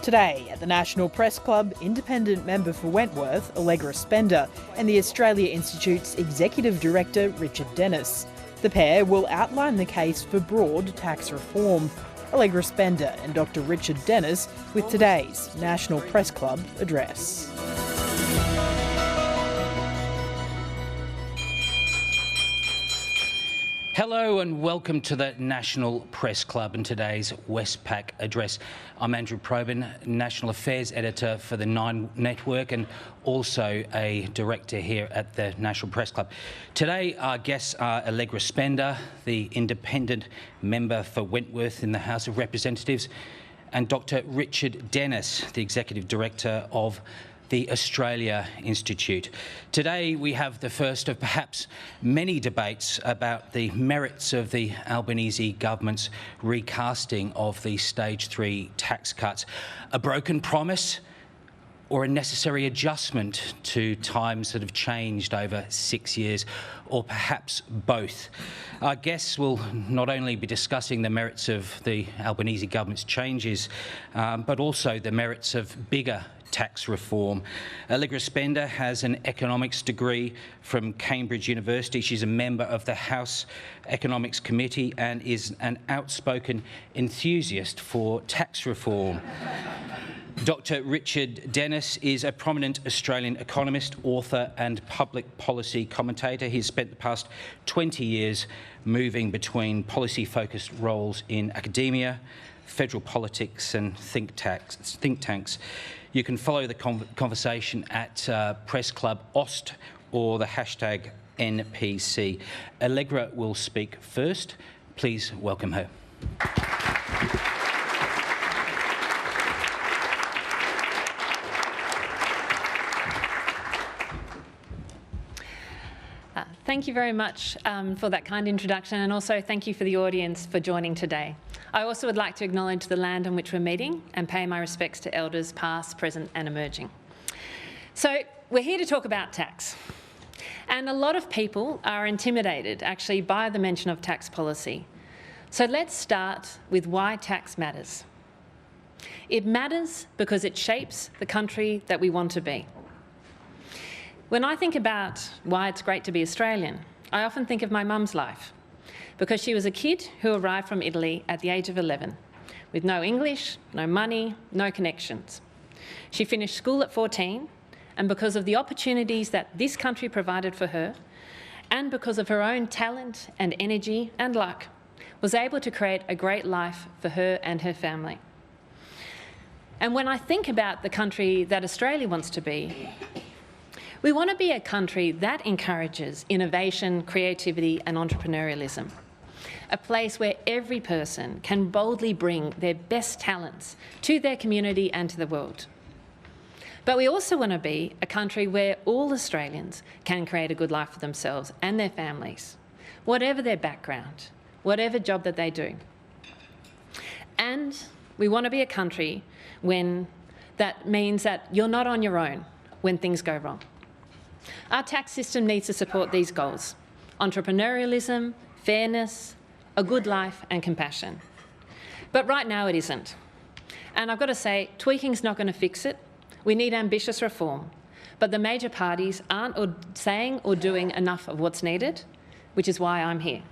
Today at the National Press Club, independent member for Wentworth, Allegra Spender, and the Australia Institute's Executive Director, Richard Dennis. The pair will outline the case for broad tax reform. Allegra Spender and Dr. Richard Dennis with today's National Press Club address. Hello and welcome to the National Press Club and today's Westpac address. I'm Andrew Probyn, National Affairs Editor for the Nine Network and also a director here at the National Press Club. Today our guests are Allegra Spender, the independent member for Wentworth in the House of Representatives, and Dr. Richard Dennis, the Executive Director of the Australia Institute. Today we have the first of perhaps many debates about the merits of the Albanese government's recasting of the Stage 3 tax cuts. A broken promise or a necessary adjustment to times that have changed over 6 years, or perhaps both. Our guests will not only be discussing the merits of the Albanese government's changes, but also the merits of bigger tax reform. Allegra Spender has an economics degree from Cambridge University. She's a member of the House Economics Committee and is an outspoken enthusiast for tax reform. Dr. Richard Dennis is a prominent Australian economist, author and public policy commentator. He's spent the past 20 years moving between policy-focused roles in academia, federal politics and think tanks. You can follow the conversation at Press Club Ost or the hashtag NPC. Allegra will speak first. Please welcome her. Thank you very much for that kind introduction, and also thank you for the audience for joining today. I also would like to acknowledge the land on which we're meeting and pay my respects to elders past, present and emerging. So we're here to talk about tax. And a lot of people are intimidated actually by the mention of tax policy. So let's start with why tax matters. It matters because it shapes the country that we want to be. When I think about why it's great to be Australian, I often think of my mum's life, because she was a kid who arrived from Italy at the age of 11, with no English, no money, no connections. She finished school at 14, and because of the opportunities that this country provided for her, and because of her own talent and energy and luck, was able to create a great life for her and her family. And when I think about the country that Australia wants to be, we want to be a country that encourages innovation, creativity and entrepreneurialism. A place where every person can boldly bring their best talents to their community and to the world. But we also want to be a country where all Australians can create a good life for themselves and their families, whatever their background, whatever job that they do. And we want to be a country that means that you're not on your own when things go wrong. Our tax system needs to support these goals: entrepreneurialism, fairness, a good life and compassion. But right now it isn't. And I've got to say, tweaking's not going to fix it. We need ambitious reform. But the major parties aren't saying or doing enough of what's needed, which is why I'm here.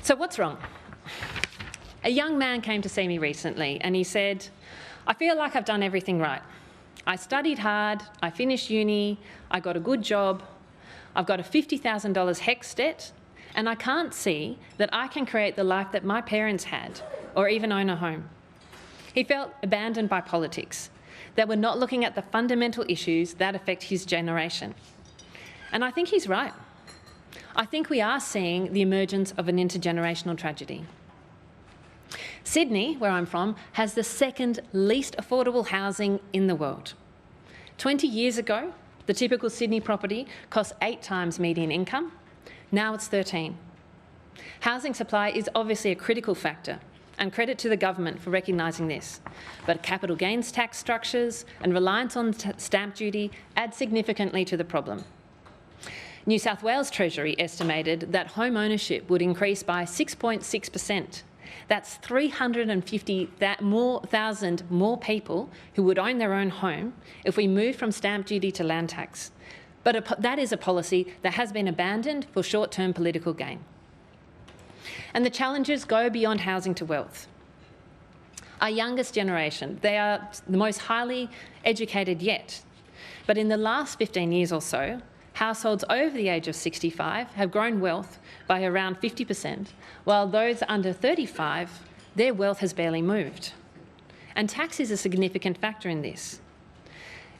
So what's wrong? A young man came to see me recently and he said, "I feel like I've done everything right. I studied hard, I finished uni, I got a good job, I've got a $50,000 HECS debt, and I can't see that I can create the life that my parents had, or even own a home." He felt abandoned by politics, that we're not looking at the fundamental issues that affect his generation. And I think he's right. I think we are seeing the emergence of an intergenerational tragedy. Sydney, where I'm from, has the second least affordable housing in the world. 20 years ago, the typical Sydney property cost 8 times median income. Now it's 13. Housing supply is obviously a critical factor, and credit to the government for recognising this. But capital gains tax structures and reliance on stamp duty add significantly to the problem. New South Wales Treasury estimated that home ownership would increase by 6.6%, That's 350,000 more people who would own their own home if we move from stamp duty to land tax. But that is a policy that has been abandoned for short-term political gain. And the challenges go beyond housing to wealth. Our youngest generation, they are the most highly educated yet. But in the last 15 years or so, households over the age of 65 have grown wealth by around 50%, while those under 35, their wealth has barely moved. And tax is a significant factor in this.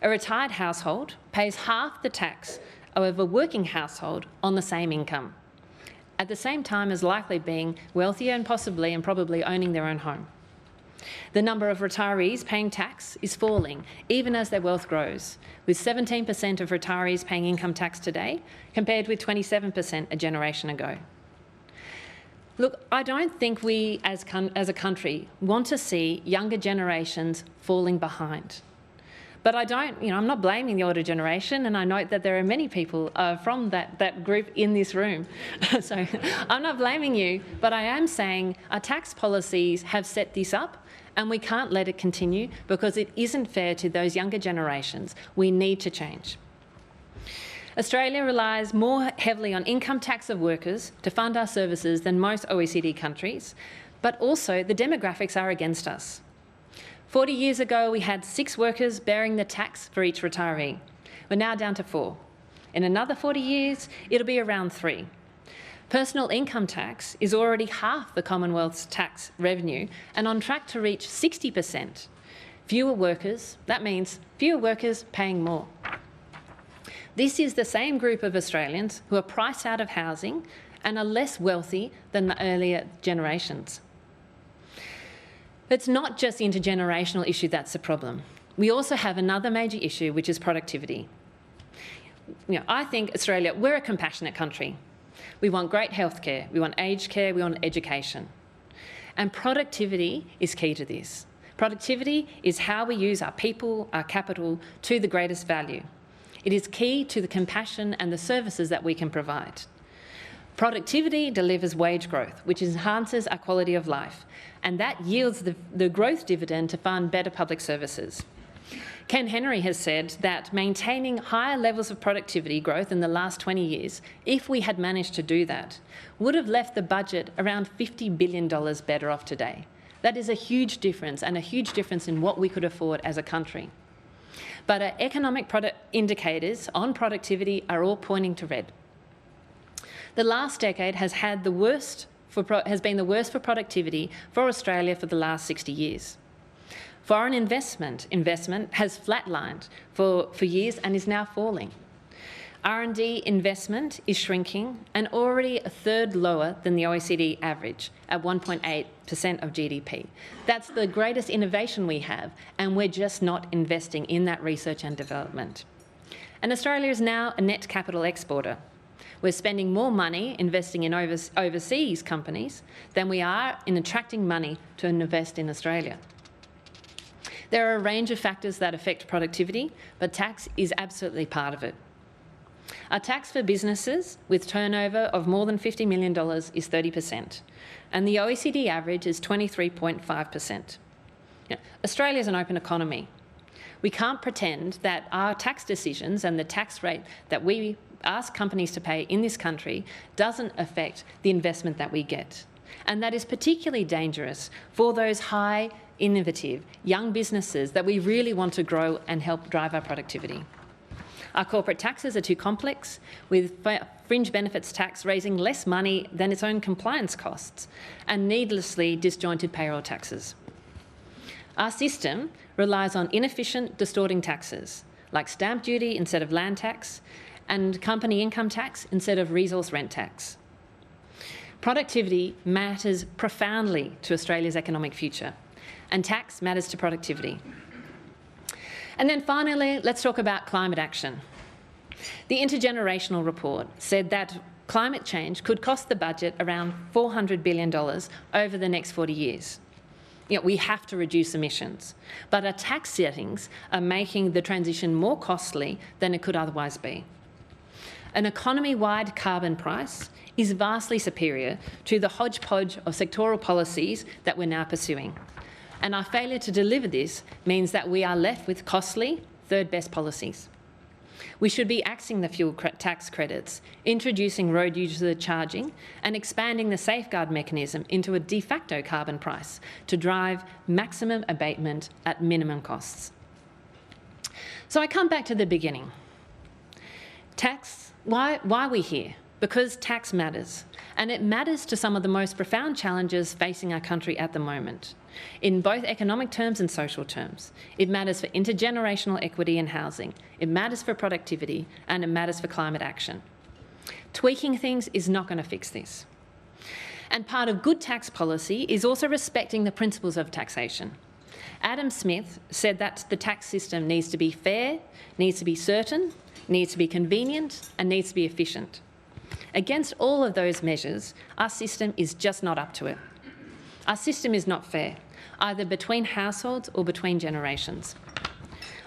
A retired household pays half the tax of a working household on the same income, at the same time as likely being wealthier and probably owning their own home. The number of retirees paying tax is falling, even as their wealth grows, with 17% of retirees paying income tax today, compared with 27% a generation ago. Look, I don't think we as a country want to see younger generations falling behind. But I'm not blaming the older generation, and I note that there are many people from that group in this room. So I'm not blaming you, but I am saying our tax policies have set this up, and we can't let it continue because it isn't fair to those younger generations. We need to change. Australia relies more heavily on income tax of workers to fund our services than most OECD countries, but also the demographics are against us. 40 years ago, we had 6 workers bearing the tax for each retiree. We're now down to 4. In another 40 years, it'll be around 3. Personal income tax is already half the Commonwealth's tax revenue and on track to reach 60%. Fewer workers, that means fewer workers paying more. This is the same group of Australians who are priced out of housing and are less wealthy than the earlier generations. It's not just the intergenerational issue that's the problem. We also have another major issue, which is productivity. I think Australia, we're a compassionate country. We want great healthcare, we want aged care, we want education. And productivity is key to this. Productivity is how we use our people, our capital, to the greatest value. It is key to the compassion and the services that we can provide. Productivity delivers wage growth, which enhances our quality of life, and that yields the growth dividend to fund better public services. Ken Henry has said that maintaining higher levels of productivity growth in the last 20 years, if we had managed to do that, would have left the budget around $50 billion better off today. That is a huge difference, and a huge difference in what we could afford as a country. But our economic indicators on productivity are all pointing to red. The last decade has been the worst for productivity for Australia for the last 60 years. Foreign investment has flatlined for years and is now falling. R&D investment is shrinking and already a third lower than the OECD average at 1.8% of GDP. That's the greatest innovation we have, and we're just not investing in that research and development. And Australia is now a net capital exporter. We're spending more money investing in overseas companies than we are in attracting money to invest in Australia. There are a range of factors that affect productivity, but tax is absolutely part of it. Our tax for businesses with turnover of more than $50 million is 30%, and the OECD average is 23.5%. Australia is an open economy. We can't pretend that our tax decisions and the tax rate that we ask companies to pay in this country doesn't affect the investment that we get. And that is particularly dangerous for those high, innovative, young businesses that we really want to grow and help drive our productivity. Our corporate taxes are too complex, with fringe benefits tax raising less money than its own compliance costs, and needlessly disjointed payroll taxes. Our system relies on inefficient, distorting taxes, like stamp duty instead of land tax, and company income tax instead of resource rent tax. Productivity matters profoundly to Australia's economic future, and tax matters to productivity. And then finally, let's talk about climate action. The Intergenerational Report said that climate change could cost the budget around $400 billion over the next 40 years. We have to reduce emissions, but our tax settings are making the transition more costly than it could otherwise be. An economy-wide carbon price is vastly superior to the hodgepodge of sectoral policies that we're now pursuing. And our failure to deliver this means that we are left with costly, third-best policies. We should be axing the fuel tax credits, introducing road user charging, and expanding the safeguard mechanism into a de facto carbon price to drive maximum abatement at minimum costs. So I come back to the beginning. Tax, why are we here? Because tax matters, and it matters to some of the most profound challenges facing our country at the moment, in both economic terms and social terms. It matters for intergenerational equity and housing, it matters for productivity, and it matters for climate action. Tweaking things is not going to fix this. And part of good tax policy is also respecting the principles of taxation. Adam Smith said that the tax system needs to be fair, needs to be certain, needs to be convenient, and needs to be efficient. Against all of those measures, our system is just not up to it. Our system is not fair, either between households or between generations.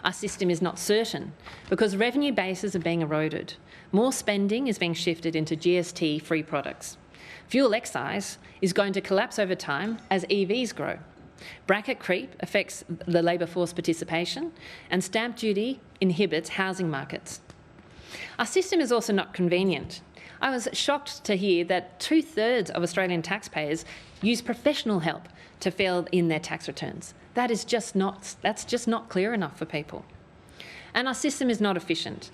Our system is not certain because revenue bases are being eroded. More spending is being shifted into GST-free products. Fuel excise is going to collapse over time as EVs grow. Bracket creep affects the labour force participation, and stamp duty inhibits housing markets. Our system is also not convenient. I was shocked to hear that 2/3 of Australian taxpayers use professional help to fill in their tax returns. That's just not clear enough for people. And our system is not efficient.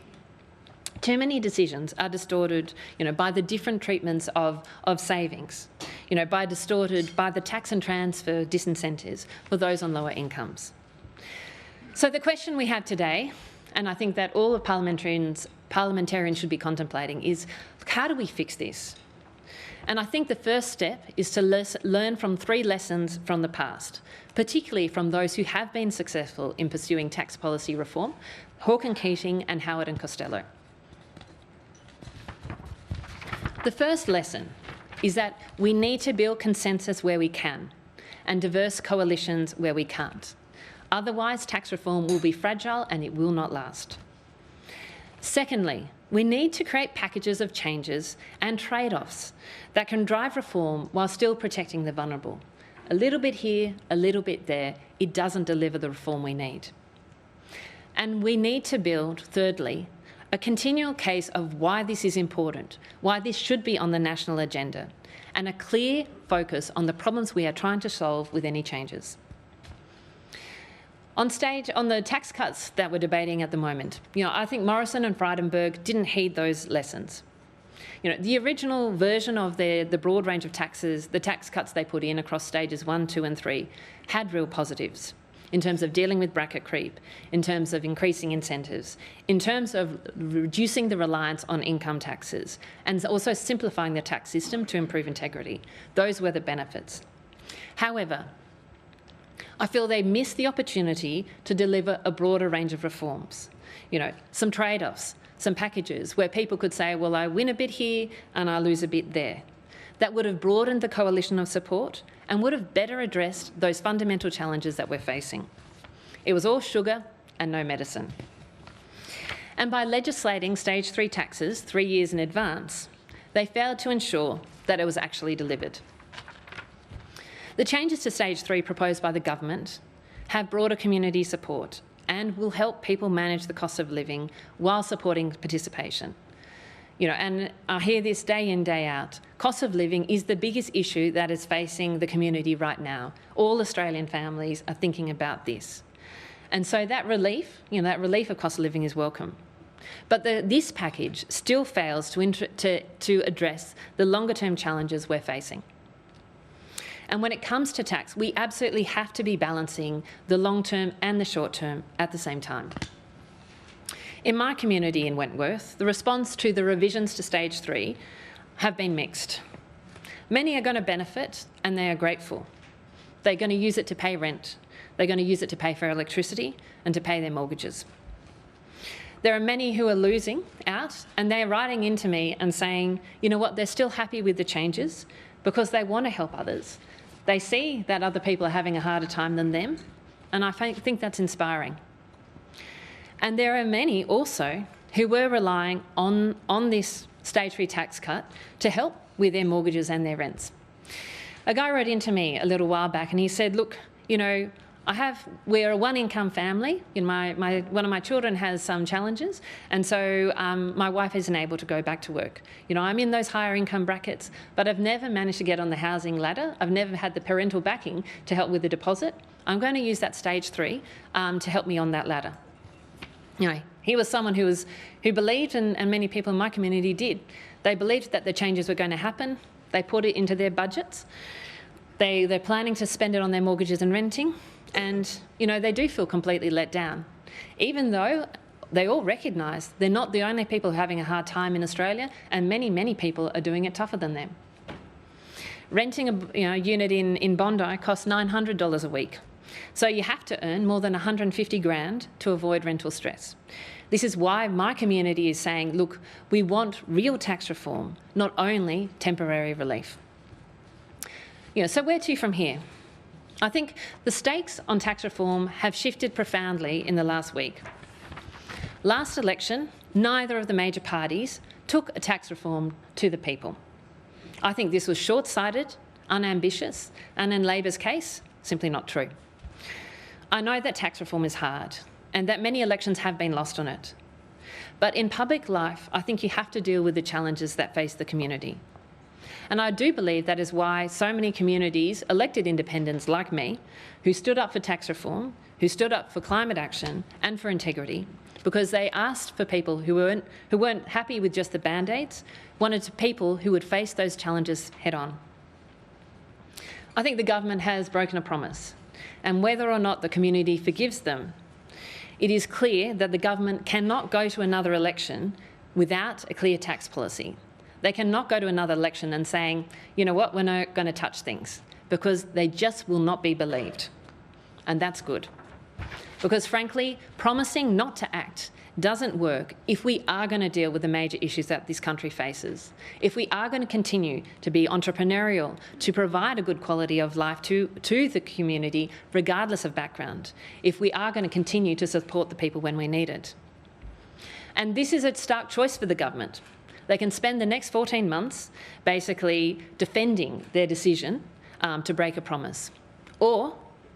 Too many decisions are distorted, by the different treatments of savings, distorted by the tax and transfer disincentives for those on lower incomes. So the question we have today, and I think that all of parliamentarians should be contemplating, is how do we fix this? And I think the first step is to learn from 3 lessons from the past, particularly from those who have been successful in pursuing tax policy reform, Hawke and Keating and Howard and Costello. The first lesson is that we need to build consensus where we can and diverse coalitions where we can't. Otherwise, tax reform will be fragile and it will not last. Secondly, we need to create packages of changes and trade-offs that can drive reform while still protecting the vulnerable. A little bit here, a little bit there, it doesn't deliver the reform we need. And we need to build, thirdly, a continual case of why this is important, why this should be on the national agenda, and a clear focus on the problems we are trying to solve with any changes. On the tax cuts that we're debating at the moment, I think Morrison and Frydenberg didn't heed those lessons. The original version of the broad range of taxes, the tax cuts they put in across stages 1, 2 and 3, had real positives in terms of dealing with bracket creep, in terms of increasing incentives, in terms of reducing the reliance on income taxes, and also simplifying the tax system to improve integrity. Those were the benefits. However, I feel they missed the opportunity to deliver a broader range of reforms. Some trade-offs, some packages where people could say, well, I win a bit here and I lose a bit there. That would have broadened the coalition of support and would have better addressed those fundamental challenges that we're facing. It was all sugar and no medicine. And by legislating stage 3 taxes 3 years in advance, they failed to ensure that it was actually delivered. The changes to stage 3 proposed by the government have broader community support and will help people manage the cost of living while supporting participation. And I hear this day in, day out. Cost of living is the biggest issue that is facing the community right now. All Australian families are thinking about this. And so that relief, that relief of cost of living is welcome. But this package still fails to address the longer-term challenges we're facing. And when it comes to tax, we absolutely have to be balancing the long-term and the short-term at the same time. In my community in Wentworth, the response to the revisions to stage 3 have been mixed. Many are going to benefit and they are grateful. They're going to use it to pay rent. They're going to use it to pay for electricity and to pay their mortgages. There are many who are losing out and they're writing into me and saying, they're still happy with the changes because they want to help others. They see that other people are having a harder time than them, and I think that's inspiring. And there are many also who were relying on this stage 3 tax cut to help with their mortgages and their rents. A guy wrote into me a little while back and he said, look, you know, we're a one-income family. You know, one of my children has some challenges, and so my wife isn't able to go back to work. You know, I'm in those higher income brackets, but I've never managed to get on the housing ladder. I've never had the parental backing to help with the deposit. I'm going to use that stage 3 to help me on that ladder. You know, he was someone who believed, and many people in my community did. They believed that the changes were going to happen. They put it into their budgets. They're planning to spend it on their mortgages and renting. And, you know, they do feel completely let down, even though they all recognise they're not the only people having a hard time in Australia, and many, many people are doing it tougher than them. Renting a unit in Bondi costs $900 a week. So you have to earn more than 150 grand to avoid rental stress. This is why my community is saying, look, we want real tax reform, not only temporary relief. You know, so where to from here? I think the stakes on tax reform have shifted profoundly in the last week. Last election, neither of the major parties took a tax reform to the people. I think this was short-sighted, unambitious, and in Labor's case, simply not true. I know that tax reform is hard and that many elections have been lost on it. But in public life, I think you have to deal with the challenges that face the community. And I do believe that is why so many communities elected independents like me, who stood up for tax reform, who stood up for climate action and for integrity, because they asked for people who weren't happy with just the band-aids, wanted people who would face those challenges head-on. I think the government has broken a promise, and whether or not the community forgives them, it is clear that the government cannot go to another election without a clear tax policy. They cannot go to another election and saying, you know what, we're not going to touch things, because they just will not be believed. And that's good. Because frankly, promising not to act doesn't work if we are going to deal with the major issues that this country faces, if we are going to continue to be entrepreneurial, to provide a good quality of life to the community, regardless of background, if we are going to continue to support the people when we need it. And this is a stark choice for the government. They can spend the next 14 months basically defending their decision to break a promise. Or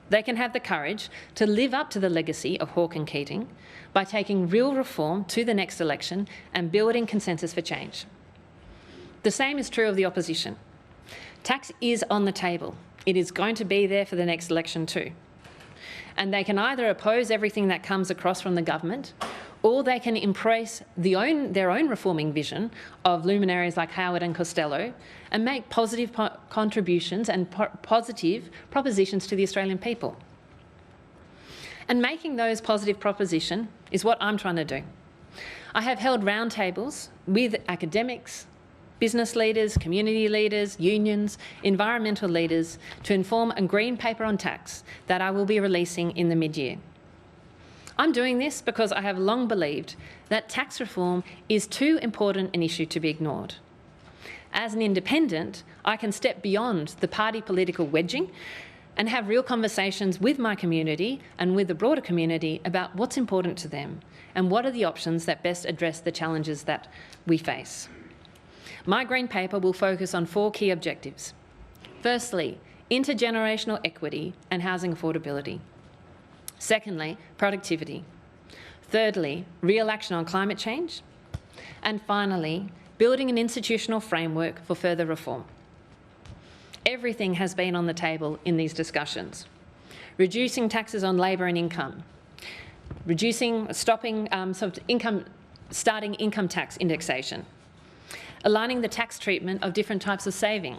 they can have the courage to live up to the legacy of Hawke and Keating by taking real reform to the next election and building consensus for change. The same is true of the opposition. Tax is on the table. It is going to be there for the next election too. And they can either oppose everything that comes across from the government, or they can embrace their own reforming vision of luminaries like Howard and Costello and make positive contributions and positive propositions to the Australian people. And making those positive propositions is what I'm trying to do. I have held roundtables with academics, business leaders, community leaders, unions, environmental leaders to inform a green paper on tax that I will be releasing in the mid-year. I'm doing this because I have long believed that tax reform is too important an issue to be ignored. As an independent, I can step beyond the party political wedging and have real conversations with my community and with the broader community about what's important to them and what are the options that best address the challenges that we face. My green paper will focus on 4 key objectives. Firstly, intergenerational equity and housing affordability. Secondly, productivity. Thirdly, real action on climate change. And finally, building an institutional framework for further reform. Everything has been on the table in these discussions. Reducing taxes on labour and income. Starting income tax indexation. Aligning the tax treatment of different types of saving.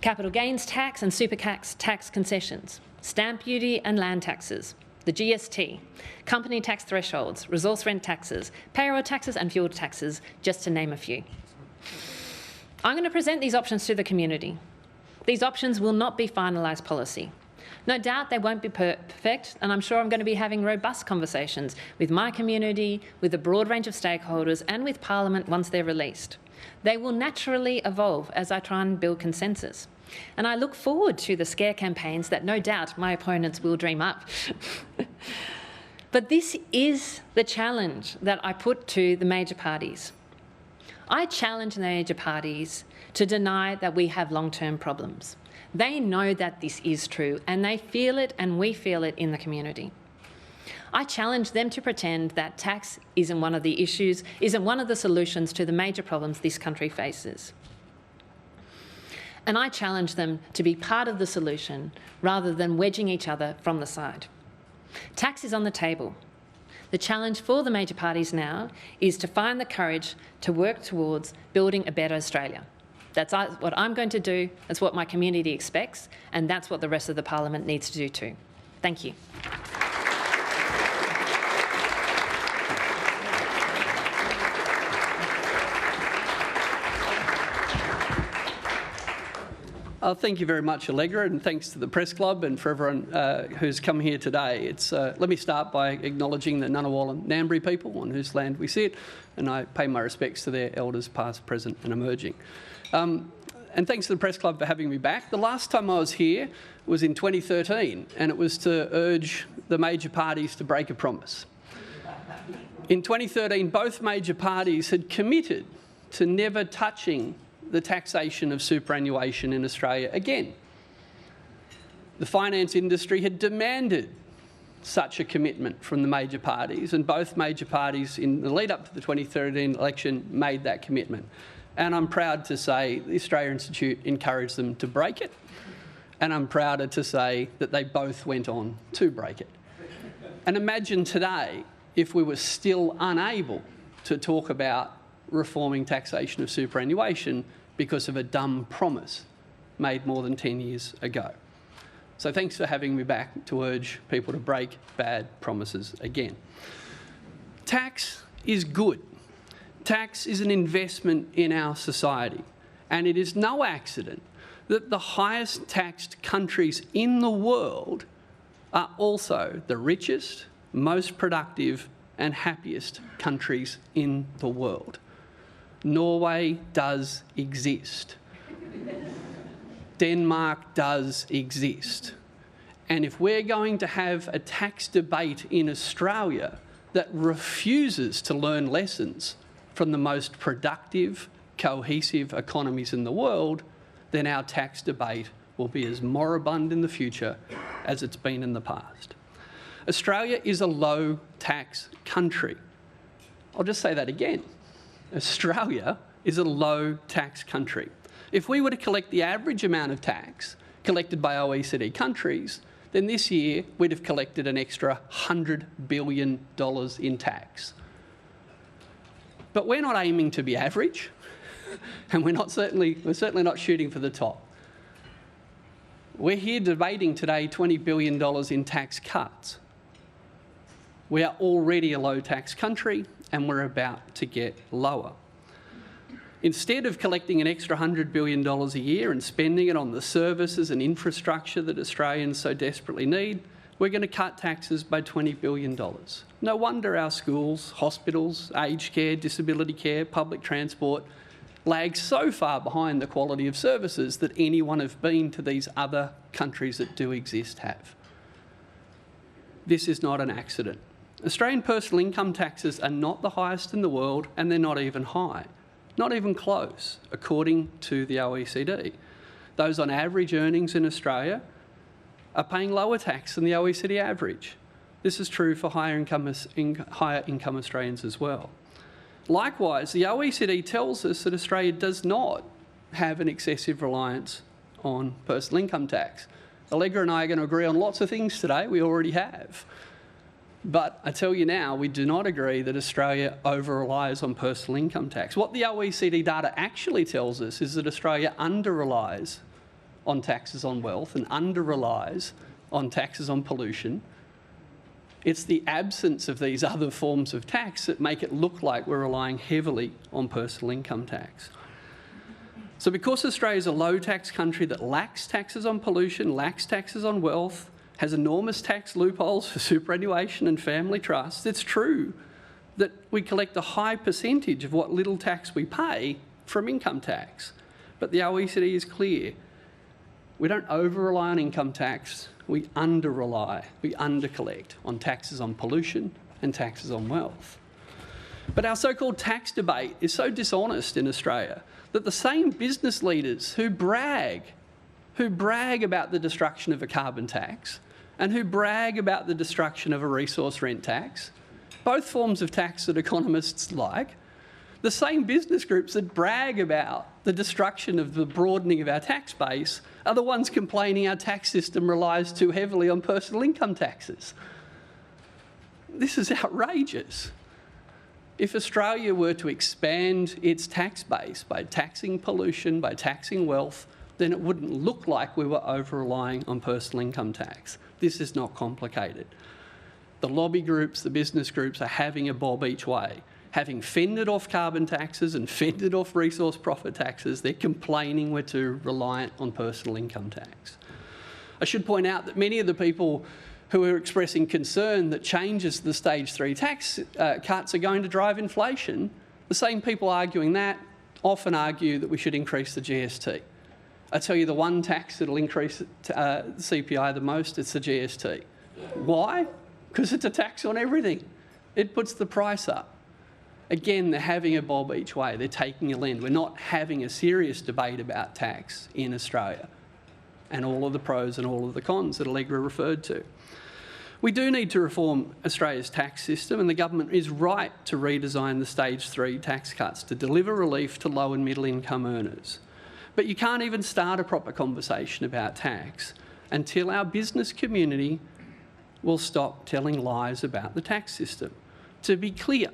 Capital gains tax and super tax concessions. Stamp duty and land taxes, the GST, company tax thresholds, resource rent taxes, payroll taxes and fuel taxes, just to name a few. I'm going to present these options to the community. These options will not be finalised policy. No doubt they won't be perfect, and I'm sure I'm going to be having robust conversations with my community, with a broad range of stakeholders and with Parliament once they're released. They will naturally evolve as I try and build consensus. And I look forward to the scare campaigns that no doubt my opponents will dream up. But this is the challenge that I put to the major parties. I challenge the major parties to deny that we have long-term problems. They know that this is true, and they feel it, and we feel it in the community. I challenge them to pretend that tax isn't one of the issues, isn't one of the solutions to the major problems this country faces. And I challenge them to be part of the solution rather than wedging each other from the side. Tax is on the table. The challenge for the major parties now is to find the courage to work towards building a better Australia. That's what I'm going to do, that's what my community expects, and that's what the rest of the Parliament needs to do too. Thank you. Thank you very much, Allegra, and thanks to the Press Club and for everyone who's come here today. Let me start by acknowledging the Ngunnawal and Ngambri people on whose land we sit, and I pay my respects to their elders past, present and emerging. And thanks to the Press Club for having me back. The last time I was here was in 2013, and it was to urge the major parties to break a promise. In 2013, both major parties had committed to never touching the taxation of superannuation in Australia again. The finance industry had demanded such a commitment from the major parties, and both major parties in the lead up to the 2013 election made that commitment. And I'm proud to say the Australia Institute encouraged them to break it, and I'm prouder to say that they both went on to break it. And imagine today if we were still unable to talk about reforming taxation of superannuation because of a dumb promise made more than 10 years ago. So thanks for having me back to urge people to break bad promises again. Tax is good. Tax is an investment in our society, and it is no accident that the highest taxed countries in the world are also the richest, most productive and happiest countries in the world. Norway does exist. Denmark does exist. And if we're going to have a tax debate in Australia that refuses to learn lessons from the most productive, cohesive economies in the world, then our tax debate will be as moribund in the future as it's been in the past. Australia is a low-tax country. I'll just say that again. Australia is a low-tax country. If we were to collect the average amount of tax collected by OECD countries, then this year we'd have collected an extra $100 billion in tax. But we're not aiming to be average, and we're certainly not shooting for the top. We're here debating today $20 billion in tax cuts. We are already a low-tax country, and we're about to get lower. Instead of collecting an extra $100 billion a year and spending it on the services and infrastructure that Australians so desperately need, we're going to cut taxes by $20 billion. No wonder our schools, hospitals, aged care, disability care, public transport lag so far behind the quality of services that anyone who's been to these other countries that do exist have. This is not an accident. Australian personal income taxes are not the highest in the world, and they're not even high. Not even close, according to the OECD. Those on average earnings in Australia are paying lower tax than the OECD average. This is true for higher income Australians as well. Likewise, the OECD tells us that Australia does not have an excessive reliance on personal income tax. Allegra and I are going to agree on lots of things today. We already have. But I tell you now, we do not agree that Australia over-relies on personal income tax. What the OECD data actually tells us is that Australia under-relies on taxes on wealth and under-relies on taxes on pollution. It's the absence of these other forms of tax that make it look like we're relying heavily on personal income tax. So because Australia is a low-tax country that lacks taxes on pollution, lacks taxes on wealth, has enormous tax loopholes for superannuation and family trusts, it's true that we collect a high percentage of what little tax we pay from income tax. But the OECD is clear. We don't over-rely on income tax, we under-rely, we under-collect on taxes on pollution and taxes on wealth. But our so-called tax debate is so dishonest in Australia that the same business leaders who brag about the destruction of a carbon tax and who brag about the destruction of a resource rent tax, both forms of tax that economists like, the same business groups that brag about the destruction of the broadening of our tax base are the ones complaining our tax system relies too heavily on personal income taxes. This is outrageous. If Australia were to expand its tax base by taxing pollution, by taxing wealth, then it wouldn't look like we were over-relying on personal income tax. This is not complicated. The lobby groups, the business groups are having a bob each way. Having fended off carbon taxes and fended off resource profit taxes, they're complaining we're too reliant on personal income tax. I should point out that many of the people who are expressing concern that changes to the stage 3 tax cuts are going to drive inflation, the same people arguing that often argue that we should increase the GST. I tell you, the one tax that will increase CPI the most, it's the GST. Why? Because it's a tax on everything. It puts the price up. Again, they're having a bob each way. They're taking a lend. We're not having a serious debate about tax in Australia and all of the pros and all of the cons that Allegra referred to. We do need to reform Australia's tax system, and the government is right to redesign the stage 3 tax cuts to deliver relief to low and middle income earners. But you can't even start a proper conversation about tax until our business community will stop telling lies about the tax system. To be clear,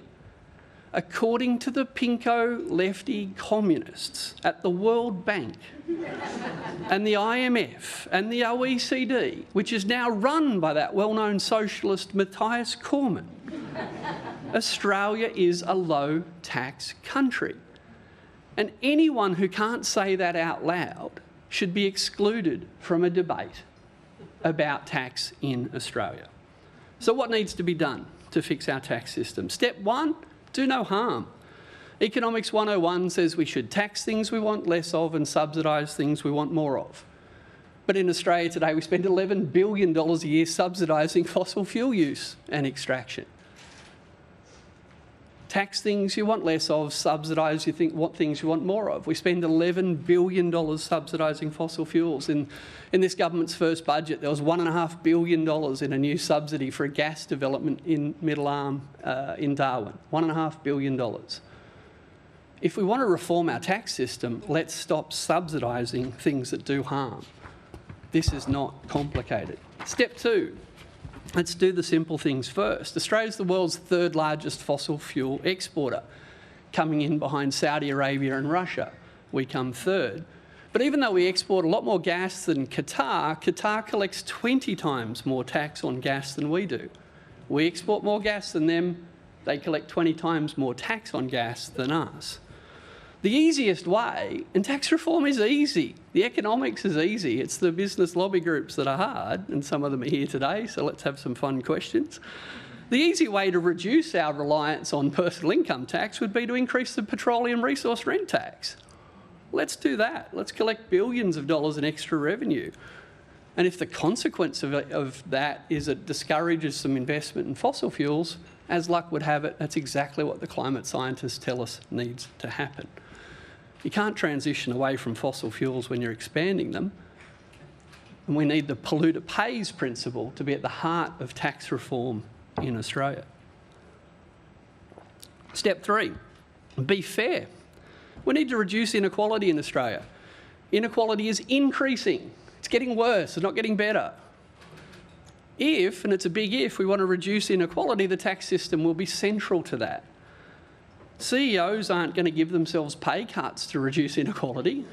according to the pinko lefty communists at the World Bank and the IMF and the OECD, which is now run by that well-known socialist Matthias Cormann, Australia is a low-tax country. And anyone who can't say that out loud should be excluded from a debate about tax in Australia. So what needs to be done to fix our tax system? Step 1, do no harm. Economics 101 says we should tax things we want less of and subsidise things we want more of. But in Australia today, we spend $11 billion a year subsidising fossil fuel use and extraction. Tax things you want less of, subsidise what things you want more of. We spend $11 billion subsidising fossil fuels. In this government's first budget, there was $1.5 billion in a new subsidy for a gas development in Middle Arm in Darwin. $1.5 billion. If we want to reform our tax system, let's stop subsidising things that do harm. This is not complicated. Step 2. Let's do the simple things first. Australia's the world's 3rd largest fossil fuel exporter, coming in behind Saudi Arabia and Russia. We come 3rd. But even though we export a lot more gas than Qatar, Qatar collects 20 times more tax on gas than we do. We export more gas than them, they collect 20 times more tax on gas than us. The easiest way, and tax reform is easy, the economics is easy, it's the business lobby groups that are hard, and some of them are here today, so let's have some fun questions. The easy way to reduce our reliance on personal income tax would be to increase the petroleum resource rent tax. Let's do that. Let's collect billions of dollars in extra revenue. And if the consequence of that is it discourages some investment in fossil fuels, as luck would have it, that's exactly what the climate scientists tell us needs to happen. You can't transition away from fossil fuels when you're expanding them. And we need the polluter pays principle to be at the heart of tax reform in Australia. Step 3, be fair. We need to reduce inequality in Australia. Inequality is increasing. It's getting worse, it's not getting better. If, and it's a big if, we want to reduce inequality, the tax system will be central to that. CEOs aren't going to give themselves pay cuts to reduce inequality.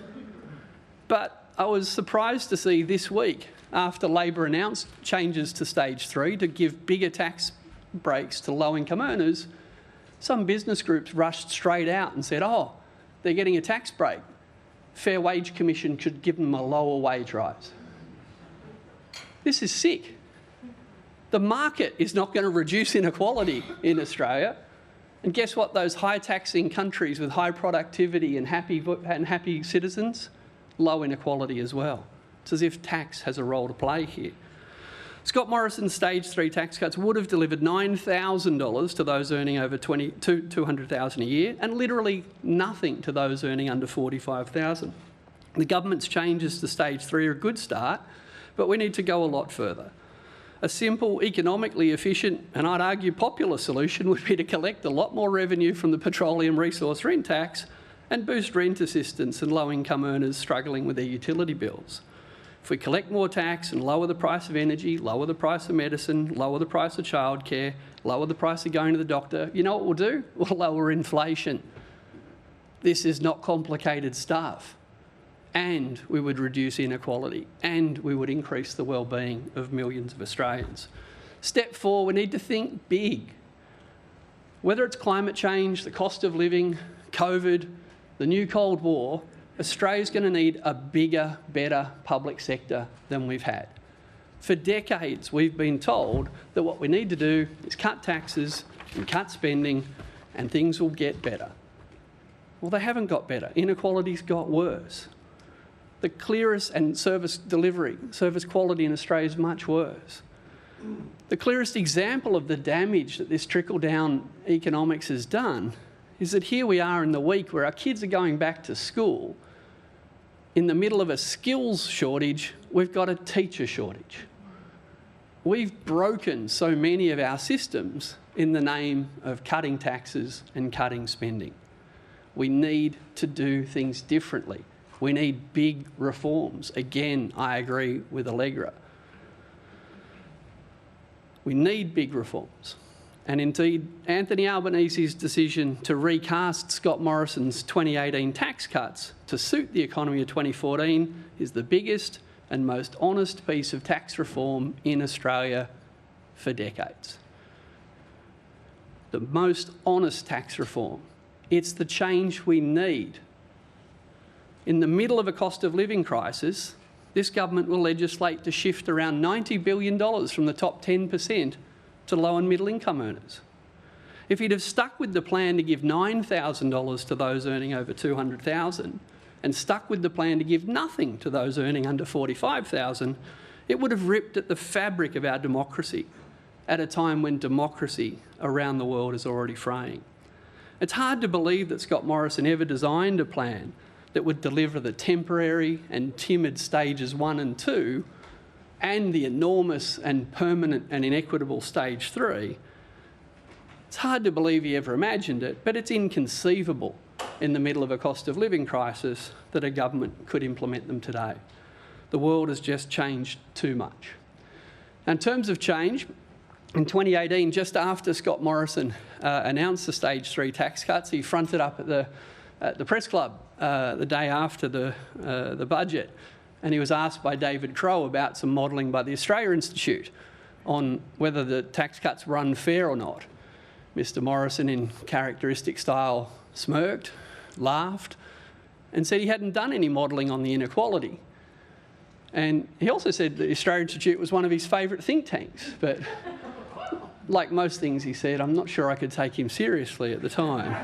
But I was surprised to see this week, after Labor announced changes to stage 3 to give bigger tax breaks to low-income earners, some business groups rushed straight out and said, oh, they're getting a tax break. Fair Wage Commission should give them a lower wage rise. This is sick. The market is not going to reduce inequality in Australia. And guess what? Those high-taxing countries with high productivity and happy citizens, low inequality as well. It's as if tax has a role to play here. Scott Morrison's stage 3 tax cuts would have delivered $9,000 to those earning over $200,000 a year and literally nothing to those earning under $45,000. The government's changes to stage 3 are a good start, but we need to go a lot further. A simple, economically efficient, and I'd argue popular solution would be to collect a lot more revenue from the petroleum resource rent tax and boost rent assistance and low-income earners struggling with their utility bills. If we collect more tax and lower the price of energy, lower the price of medicine, lower the price of childcare, lower the price of going to the doctor, you know what we'll do? We'll lower inflation. This is not complicated stuff. And we would reduce inequality, and we would increase the well-being of millions of Australians. Step 4, we need to think big. Whether it's climate change, the cost of living, COVID, the new Cold War, Australia's going to need a bigger, better public sector than we've had. For decades, we've been told that what we need to do is cut taxes and cut spending, and things will get better. Well, they haven't got better. Inequality's got worse. The clearest, and service delivery, service quality in Australia is much worse. The clearest example of the damage that this trickle-down economics has done is that here we are in the week where our kids are going back to school. In the middle of a skills shortage, we've got a teacher shortage. We've broken so many of our systems in the name of cutting taxes and cutting spending. We need to do things differently. We need big reforms. Again, I agree with Allegra. We need big reforms. And indeed, Anthony Albanese's decision to recast Scott Morrison's 2018 tax cuts to suit the economy of 2014 is the biggest and most honest piece of tax reform in Australia for decades. The most honest tax reform. It's the change we need. In the middle of a cost of living crisis, this government will legislate to shift around $90 billion from the top 10% to low and middle income earners. If he'd have stuck with the plan to give $9,000 to those earning over $200,000 and stuck with the plan to give nothing to those earning under $45,000, it would have ripped at the fabric of our democracy at a time when democracy around the world is already fraying. It's hard to believe that Scott Morrison ever designed a plan that would deliver the temporary and timid stages 1 and 2 and the enormous and permanent and inequitable stage 3. It's hard to believe he ever imagined it, but it's inconceivable in the middle of a cost of living crisis that a government could implement them today. The world has just changed too much. In terms of change, in 2018, just after Scott Morrison announced the stage 3 tax cuts, he fronted up at the press club the day after the budget, and he was asked by David Crowe about some modelling by the Australia Institute on whether the tax cuts were unfair or not. Mr Morrison, in characteristic style, smirked, laughed, and said he hadn't done any modelling on the inequality. And he also said the Australia Institute was one of his favourite think tanks, but like most things he said, I'm not sure I could take him seriously at the time.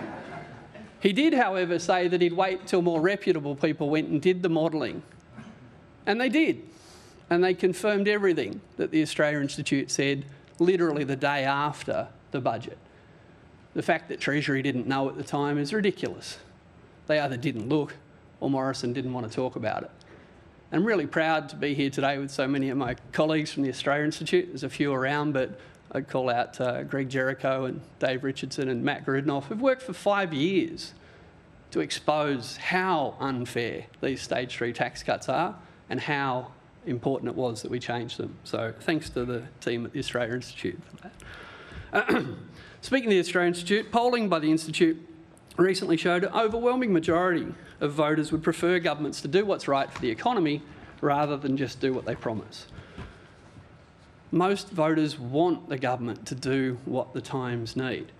He did, however, say that he'd wait till more reputable people went and did the modelling. And they did. And they confirmed everything that the Australia Institute said literally the day after the budget. The fact that Treasury didn't know at the time is ridiculous. They either didn't look or Morrison didn't want to talk about it. I'm really proud to be here today with so many of my colleagues from the Australia Institute. There's a few around, but I'd call out Greg Jericho and Dave Richardson and Matt Grudnoff, who've worked for 5 years to expose how unfair these stage 3 tax cuts are and how important it was that we changed them. So thanks to the team at the Australia Institute for that. Speaking of the Australia Institute, polling by the Institute recently showed an overwhelming majority of voters would prefer governments to do what's right for the economy rather than just do what they promise. Most voters want the government to do what the times need.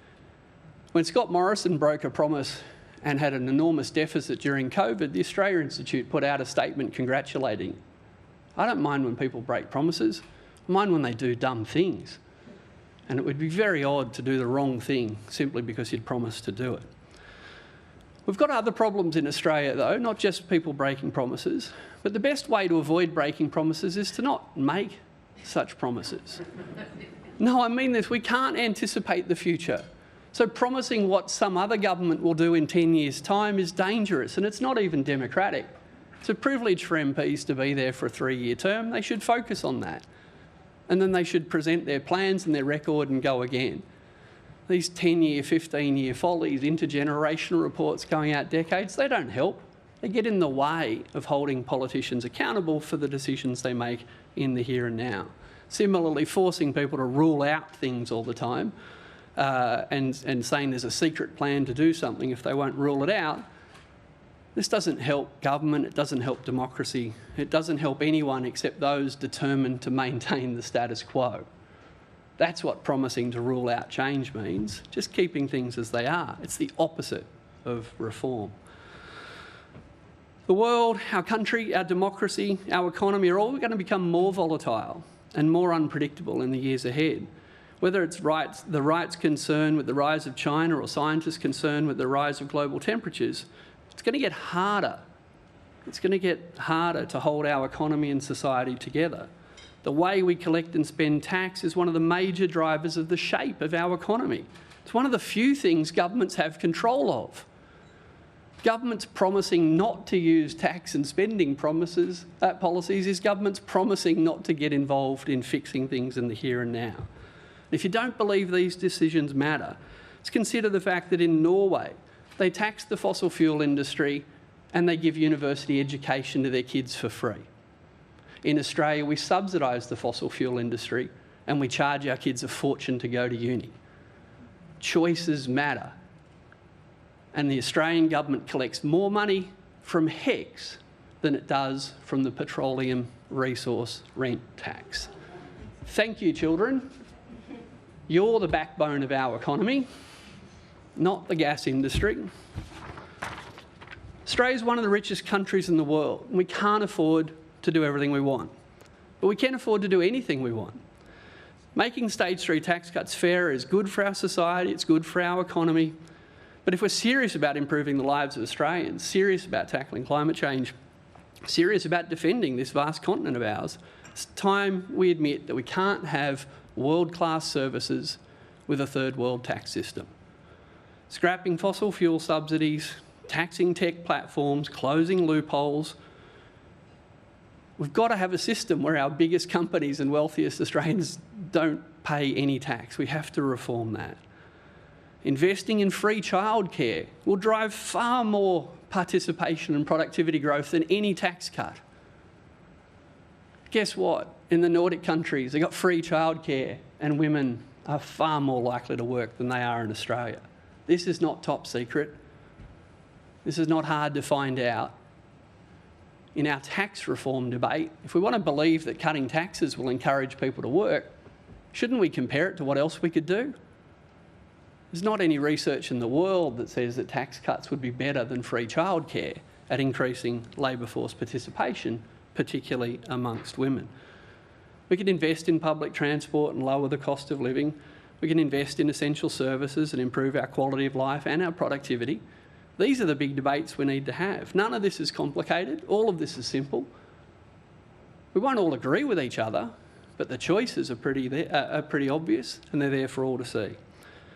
When Scott Morrison broke a promise and had an enormous deficit during COVID, the Australia Institute put out a statement congratulating. I don't mind when people break promises. I mind when they do dumb things. And it would be very odd to do the wrong thing simply because you'd promised to do it. We've got other problems in Australia, though, not just people breaking promises, but the best way to avoid breaking promises is to not make such promises. No, I mean this. We can't anticipate the future. So promising what some other government will do in 10 years' time is dangerous, and it's not even democratic. It's a privilege for MPs to be there for a 3-year term. They should focus on that. And then they should present their plans and their record and go again. These 10-year, 15-year follies, intergenerational reports going out decades, they don't help. They get in the way of holding politicians accountable for the decisions they make in the here and now. Similarly, forcing people to rule out things all the time and saying there's a secret plan to do something if they won't rule it out, this doesn't help government, it doesn't help democracy, it doesn't help anyone except those determined to maintain the status quo. That's what promising to rule out change means, just keeping things as they are. It's the opposite of reform. The world, our country, our democracy, our economy are all going to become more volatile and more unpredictable in the years ahead. Whether it's the rights concern with the rise of China or scientists' concern with the rise of global temperatures, it's going to get harder. It's going to get harder to hold our economy and society together. The way we collect and spend tax is one of the major drivers of the shape of our economy. It's one of the few things governments have control of. Governments promising not to use tax and spending policies is governments promising not to get involved in fixing things in the here and now. If you don't believe these decisions matter, let's consider the fact that in Norway, they tax the fossil fuel industry and they give university education to their kids for free. In Australia, we subsidise the fossil fuel industry and we charge our kids a fortune to go to uni. Choices matter. And the Australian government collects more money from HECS than it does from the petroleum resource rent tax. Thank you, children. You're the backbone of our economy, not the gas industry. Australia is one of the richest countries in the world, and we can't afford to do everything we want. But we can afford to do anything we want. Making stage 3 tax cuts fairer is good for our society, it's good for our economy. But if we're serious about improving the lives of Australians, serious about tackling climate change, serious about defending this vast continent of ours, it's time we admit that we can't have world-class services with a third world tax system. Scrapping fossil fuel subsidies, taxing tech platforms, closing loopholes. We've got to have a system where our biggest companies and wealthiest Australians don't pay any tax. We have to reform that. Investing in free childcare will drive far more participation and productivity growth than any tax cut. Guess what? In the Nordic countries, they've got free childcare and women are far more likely to work than they are in Australia. This is not top secret. This is not hard to find out. In our tax reform debate, if we want to believe that cutting taxes will encourage people to work, shouldn't we compare it to what else we could do? There's not any research in the world that says that tax cuts would be better than free childcare at increasing labour force participation, particularly amongst women. We can invest in public transport and lower the cost of living. We can invest in essential services and improve our quality of life and our productivity. These are the big debates we need to have. None of this is complicated. All of this is simple. We won't all agree with each other, but the choices are pretty obvious and they're there for all to see.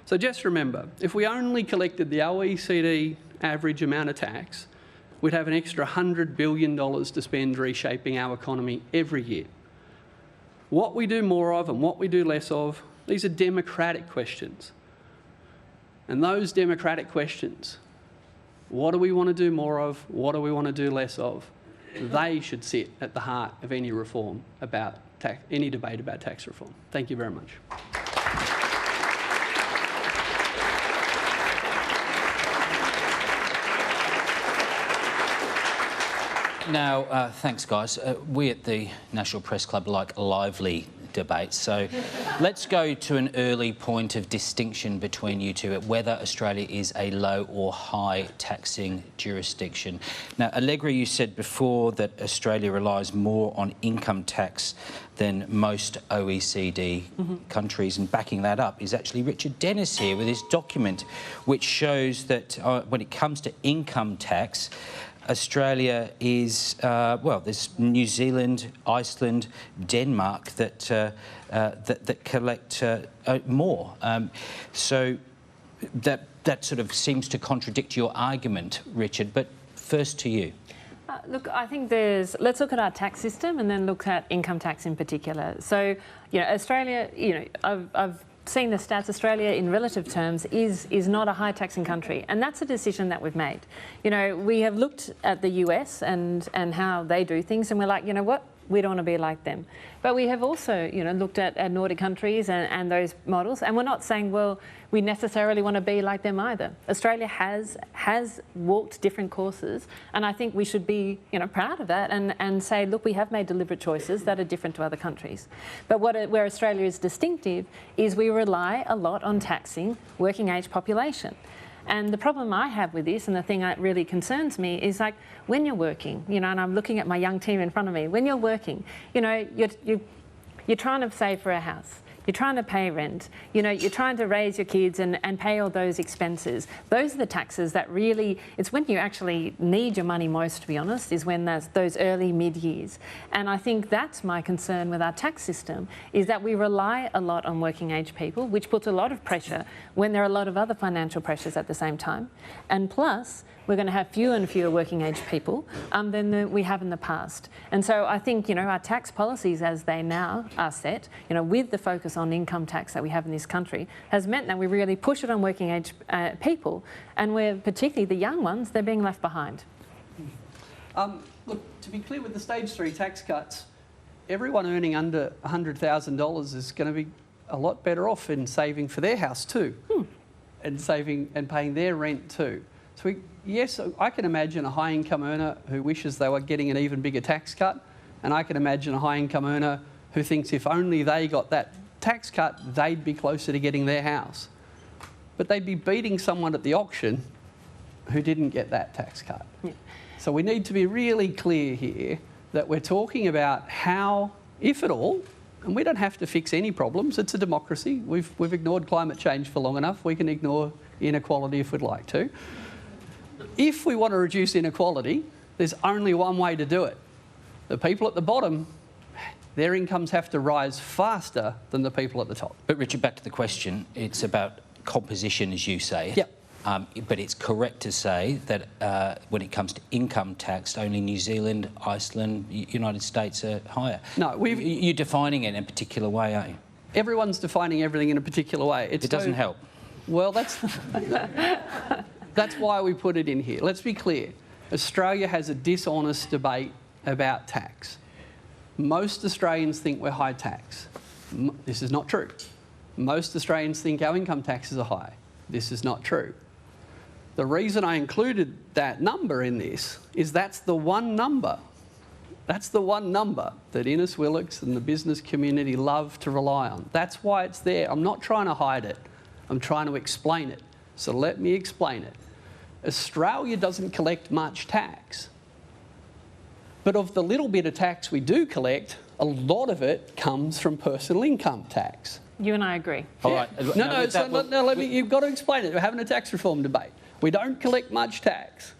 So just remember, if we only collected the OECD average amount of tax, we'd have an extra $100 billion to spend reshaping our economy every year. What we do more of and what we do less of, these are democratic questions. And those democratic questions, what do we want to do more of? What do we want to do less of? They should sit at the heart of any reform about any debate about tax reform. Thank you very much. Now, thanks, guys. We at the National Press Club like lively debates, so let's go to an early point of distinction between you two at whether Australia is a low or high taxing jurisdiction. Now, Allegra, you said before that Australia relies more on income tax than most OECD countries, and backing that up is actually Richard Dennis here with his document, which shows that when it comes to income tax, Australia is, well, there's New Zealand, Iceland, Denmark that collect more. So that sort of seems to contradict your argument, Richard. But first to you. Look, I think let's look at our tax system and then look at income tax in particular. So, Australia, I've seen the stats. Australia, in relative terms, is not a high taxing country, and that's a decision that we've made. We have looked at the US and how they do things, and we're like, you know what? We don't want to be like them. But we have also, looked at Nordic countries and those models, and we're not saying, well, we necessarily want to be like them either. Australia has walked different courses, and I think we should be, proud of that and say, look, we have made deliberate choices that are different to other countries. But where Australia is distinctive is we rely a lot on taxing working age population. And the problem I have with this, and the thing that really concerns me, is like when you're working, and I'm looking at my young team in front of me, when you're working, you're trying to save for a house. You're trying to pay rent, you're trying to raise your kids and pay all those expenses. Those are the taxes that really, it's when you actually need your money most, to be honest, is when there's those early mid-years. And I think that's my concern with our tax system, is that we rely a lot on working age people, which puts a lot of pressure when there are a lot of other financial pressures at the same time. And plus, we're going to have fewer and fewer working age people than we have in the past. And so I think, our tax policies as they now are set, with the focus on income tax that we have in this country, has meant that we really push it on working age people, and we're particularly the young ones, they're being left behind. Look, to be clear, with the stage 3 tax cuts, everyone earning under $100,000 is going to be a lot better off in saving for their house too, and saving and paying their rent too. So yes, I can imagine a high-income earner who wishes they were getting an even bigger tax cut, and I can imagine a high-income earner who thinks if only they got that tax cut, they'd be closer to getting their house. But they'd be beating someone at the auction who didn't get that tax cut. Yeah. So we need to be really clear here that we're talking about how, if at all, and we don't have to fix any problems, it's a democracy. We've ignored climate change for long enough. We can ignore inequality if we'd like to. If we want to reduce inequality, there's only one way to do it. The people at the bottom, their incomes have to rise faster than the people at the top. But Richard, back to the question, it's about composition, as you say. Yep. But it's correct to say that when it comes to income tax, only New Zealand, Iceland, United States are higher. No, you're defining it in a particular way, aren't you? Everyone's defining everything in a particular way. It doesn't help. Well, that's why we put it in here. Let's be clear. Australia has a dishonest debate about tax. Most Australians think we're high tax. This is not true. Most Australians think our income taxes are high. This is not true. The reason I included that number in this is that's the one number. That's the one number that Innes Willox and the business community love to rely on. That's why it's there. I'm not trying to hide it. I'm trying to explain it. So let me explain it. Australia doesn't collect much tax. But of the little bit of tax we do collect, a lot of it comes from personal income tax. You and I agree. All right. You've got to explain it. We're having a tax reform debate. We don't collect much tax.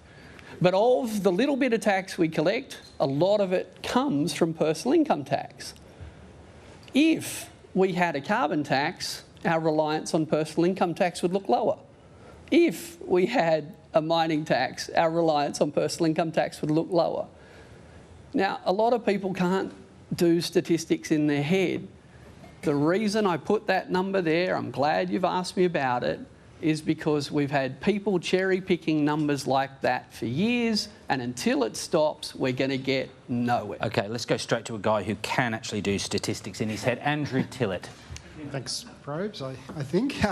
But of the little bit of tax we collect, a lot of it comes from personal income tax. If we had a carbon tax, our reliance on personal income tax would look lower. If we had a mining tax, our reliance on personal income tax would look lower. Now, a lot of people can't do statistics in their head. The reason I put that number there, I'm glad you've asked me about it, is because we've had people cherry-picking numbers like that for years, and until it stops, we're going to get nowhere. OK, let's go straight to a guy who can actually do statistics in his head, Andrew Tillett. Thanks, Probes, I think.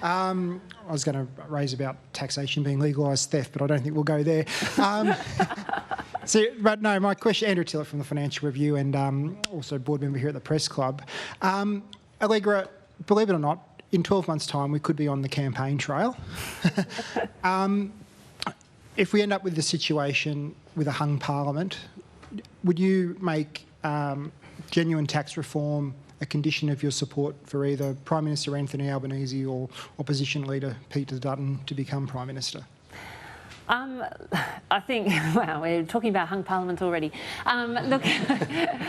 I was going to raise about taxation being legalised theft, but I don't think we'll go there. But no, my question, Andrew Tillett from the Financial Review and also board member here at the Press Club. Allegra, believe it or not, in 12 months' time, we could be on the campaign trail. If we end up with the situation with a hung parliament, would you make genuine tax reform a condition of your support for either Prime Minister Anthony Albanese or Opposition Leader Peter Dutton to become Prime Minister? I think, wow, we're talking about hung parliament already. Look,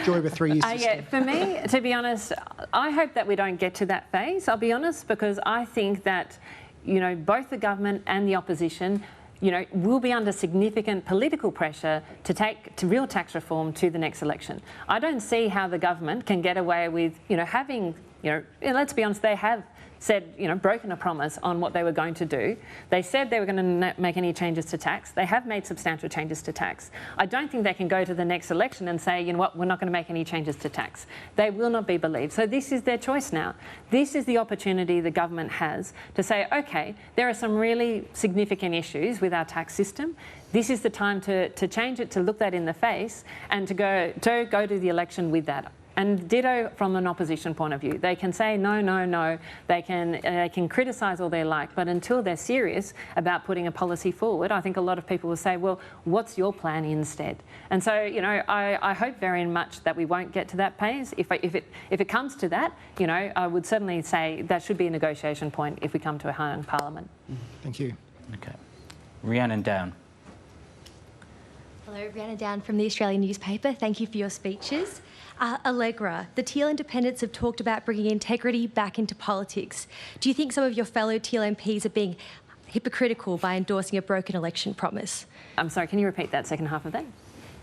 Joy of a 3-year system. yeah, for me, to be honest, I hope that we don't get to that phase, I'll be honest, because I think that, you know, both the government and the opposition, you know, will be under significant political pressure to take to real tax reform to the next election. I don't see how the government can get away with, you know, having, you know, let's be honest, they have said, you know, broken a promise on what they were going to do. They said they were going to make any changes to tax. They have made substantial changes to tax. I don't think they can go to the next election and say, you know what, we're not going to make any changes to tax. They will not be believed. So this is their choice now. This is the opportunity the government has to say, okay, there are some really significant issues with our tax system. This is the time to change it, to look that in the face, and to go to the election with that. And ditto from an opposition point of view. They can say no, no, no. They can criticise all they like, but until they're serious about putting a policy forward, I think a lot of people will say, well, what's your plan instead? And so, you know, I hope very much that we won't get to that phase. If it comes to that, you know, I would certainly say that should be a negotiation point if we come to a hung parliament. Thank you. Okay. Rhiannon Down. Hello, Rhiannon Down from the Australian newspaper. Thank you for your speeches. Allegra, the Teal independents have talked about bringing integrity back into politics. Do you think some of your fellow Teal MPs are being hypocritical by endorsing a broken election promise? I'm sorry, can you repeat that second half of that?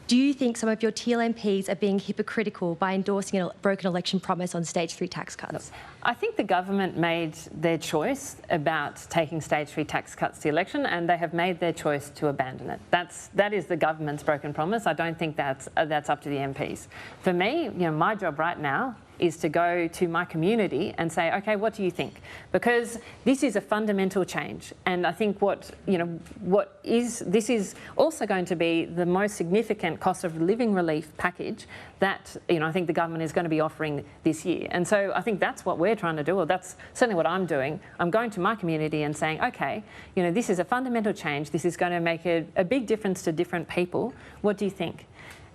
Do you think some of your Teal MPs are being hypocritical by endorsing a broken election promise on stage 3 tax cuts? I think the government made their choice about taking stage 3 tax cuts to the election, and they have made their choice to abandon it. That is the government's broken promise. I don't think that's up to the MPs. For me, you know, my job right now is to go to my community and say, okay, what do you think? Because this is a fundamental change, and I think this is also going to be the most significant cost of living relief package that, you know, I think the government is going to be offering this year. And so I think that's what we're trying to do, or that's certainly what I'm doing. I'm going to my community and saying, okay, you know, this is a fundamental change. This is going to make a big difference to different people. What do you think?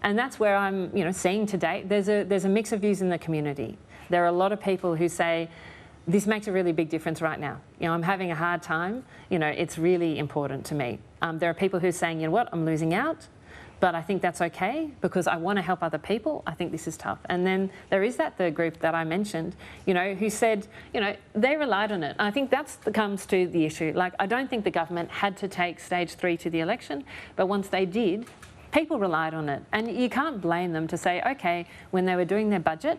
And that's where I'm, you know, seeing to date, there's a mix of views in the community. There are a lot of people who say, this makes a really big difference right now. You know, I'm having a hard time. You know, it's really important to me. There are people who are saying, you know what, I'm losing out, but I think that's okay because I want to help other people. I think this is tough. And then there is that third group that I mentioned, you know, who said, you know, they relied on it. I think that comes to the issue. Like, I don't think the government had to take stage 3 to the election, but once they did, people relied on it, and you can't blame them to say, okay, when they were doing their budget,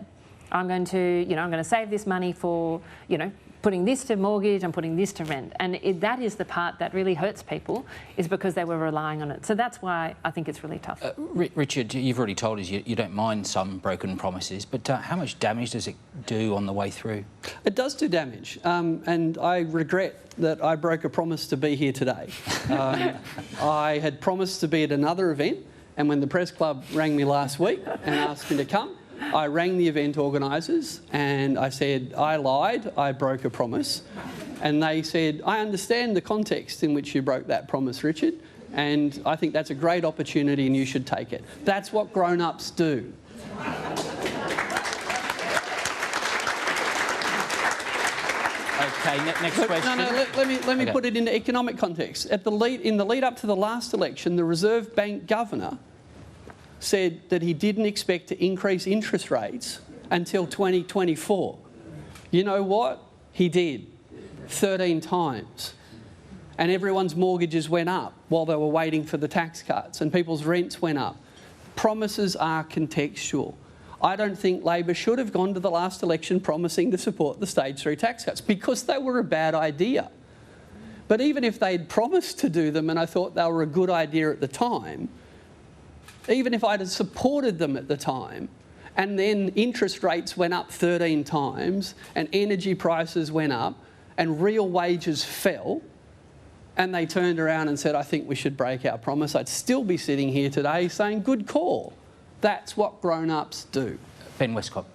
I'm going to save this money for, you know, putting this to mortgage and putting this to rent. And that is the part that really hurts people, is because they were relying on it. So that's why I think it's really tough. Richard, you've already told us you don't mind some broken promises, but how much damage does it do on the way through? It does do damage, and I regret that I broke a promise to be here today. I had promised to be at another event, and when the press club rang me last week and asked me to come, I rang the event organisers and I said, I lied, I broke a promise. And they said, I understand the context in which you broke that promise, Richard, and I think that's a great opportunity and you should take it. That's what grown-ups do. Okay, next question. No, let me put it into economic context. In the lead up to the last election, the Reserve Bank governor said that he didn't expect to increase interest rates until 2024. You know what? He did. 13 times. And everyone's mortgages went up while they were waiting for the tax cuts, and people's rents went up. Promises are contextual. I don't think Labor should have gone to the last election promising to support the stage 3 tax cuts, because they were a bad idea. But even if they'd promised to do them and I thought they were a good idea at the time, even if I'd have supported them at the time, and then interest rates went up 13 times and energy prices went up and real wages fell, and they turned around and said, I think we should break our promise, I'd still be sitting here today saying, good call. That's what grown-ups do. Ben Westcott.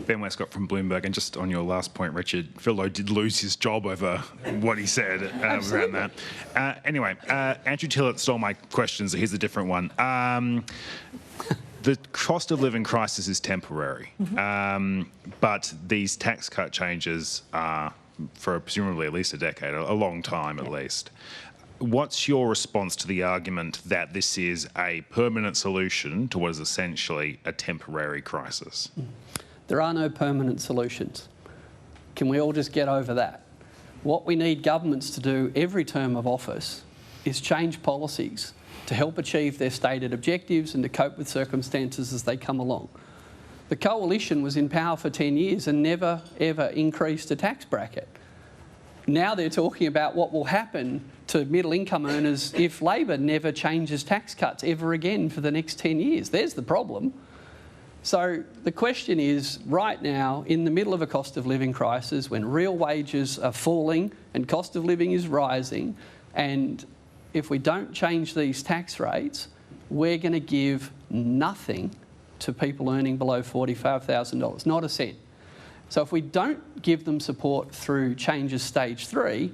Ben Westcott from Bloomberg, and just on your last point, Richard, Phil Lowe did lose his job over what he said around that. Anyway, Andrew Tillett stole my questions, so here's a different one. The cost of living crisis is temporary, but these tax cut changes are for presumably at least a decade, a long time at least. What's your response to the argument that this is a permanent solution to what is essentially a temporary crisis? There are no permanent solutions. Can we all just get over that? What we need governments to do every term of office is change policies to help achieve their stated objectives and to cope with circumstances as they come along. The Coalition was in power for 10 years and never, ever increased the tax bracket. Now they're talking about what will happen to middle income earners if Labor never changes tax cuts ever again for the next 10 years. There's the problem. So the question is, right now, in the middle of a cost of living crisis, when real wages are falling and cost of living is rising, and if we don't change these tax rates, we're going to give nothing to people earning below $45,000, not a cent. So if we don't give them support through changes stage 3,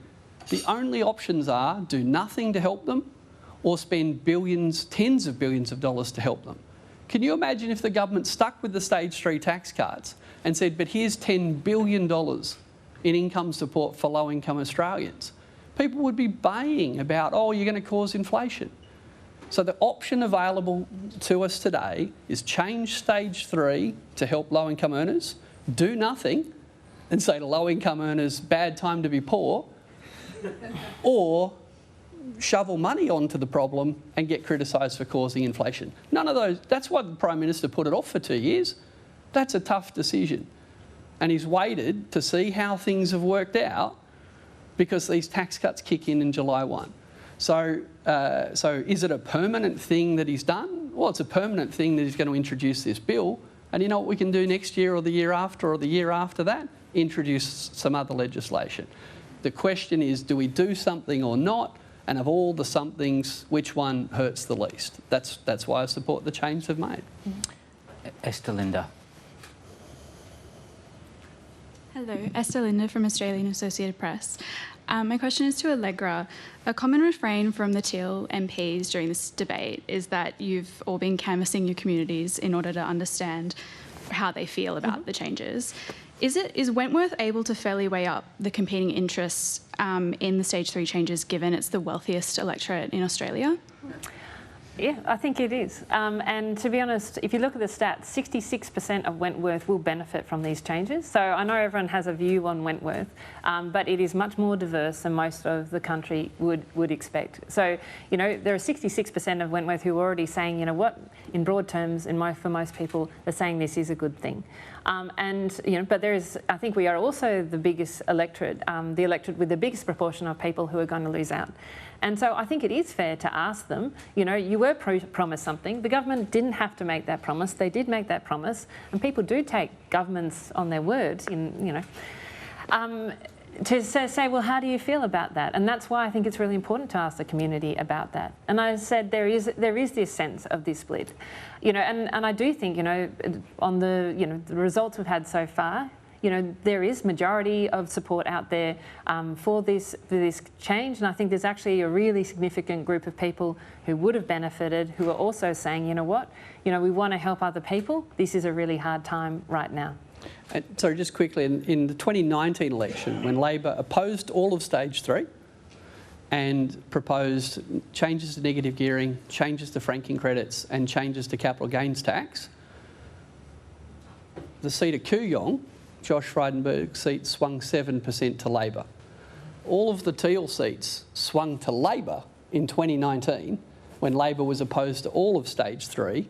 the only options are do nothing to help them or spend billions, tens of billions of dollars to help them. Can you imagine if the government stuck with the stage 3 tax cuts and said, but here's $10 billion in income support for low-income Australians? People would be baying about, oh, you're going to cause inflation. So the option available to us today is change stage 3 to help low-income earners, do nothing and say to low-income earners, bad time to be poor, or shovel money onto the problem and get criticised for causing inflation. None of those. That's why the Prime Minister put it off for 2 years. That's a tough decision. And he's waited to see how things have worked out because these tax cuts kick in July 1. So is it a permanent thing that he's done? Well, it's a permanent thing that he's going to introduce this bill. And you know what we can do next year or the year after or the year after that? Introduce some other legislation. The question is, do we do something or not? And of all the somethings, which one hurts the least? That's why I support the change they've made. Esther Linda. Hello, Esther Linda from Australian Associated Press. My question is to Allegra. A common refrain from the Teal MPs during this debate is that you've all been canvassing your communities in order to understand how they feel about the changes. Is Wentworth able to fairly weigh up the competing interests in the stage 3 changes, given it's the wealthiest electorate in Australia? Yeah, I think it is. And to be honest, if you look at the stats, 66% of Wentworth will benefit from these changes. So I know everyone has a view on Wentworth, but it is much more diverse than most of the country would expect. So, you know, there are 66% of Wentworth who are already saying, you know what, in broad terms, for most people, they're saying this is a good thing. And, you know, but there is, I think we are also the biggest electorate, the electorate with the biggest proportion of people who are going to lose out. And so I think it is fair to ask them, you know, you were promised something. The government didn't have to make that promise. They did make that promise. And people do take governments on their word, to say, well, how do you feel about that? And that's why I think it's really important to ask the community about that. And I said there is this sense of this split, you know, and I do think, you know, on the, you know, the results we've had so far, you know, there is majority of support out there for this change, and I think there's actually a really significant group of people who would have benefited who are also saying, you know what, you know, we want to help other people. This is a really hard time right now. Sorry, just quickly, in the 2019 election, when Labor opposed all of stage 3 and proposed changes to negative gearing, changes to franking credits and changes to capital gains tax, the seat of Kooyong, Josh Frydenberg's seat, swung 7% to Labor. All of the Teal seats swung to Labor in 2019 when Labor was opposed to all of stage 3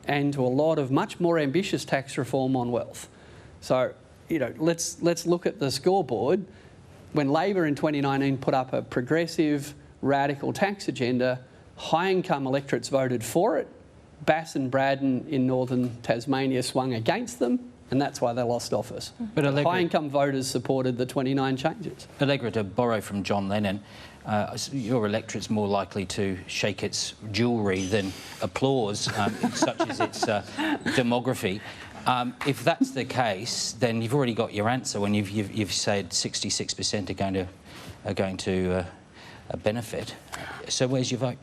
and to a lot of much more ambitious tax reform on wealth. So, you know, let's look at the scoreboard. When Labor in 2019 put up a progressive, radical tax agenda, high-income electorates voted for it. Bass and Braddon in northern Tasmania swung against them, and that's why they lost office. But high-income voters supported the 29 changes. Allegra, to borrow from John Lennon, your electorate's more likely to shake its jewellery than applause, such as its demography. If that's the case, then you've already got your answer when you've said 66% are going to benefit. So where's your vote?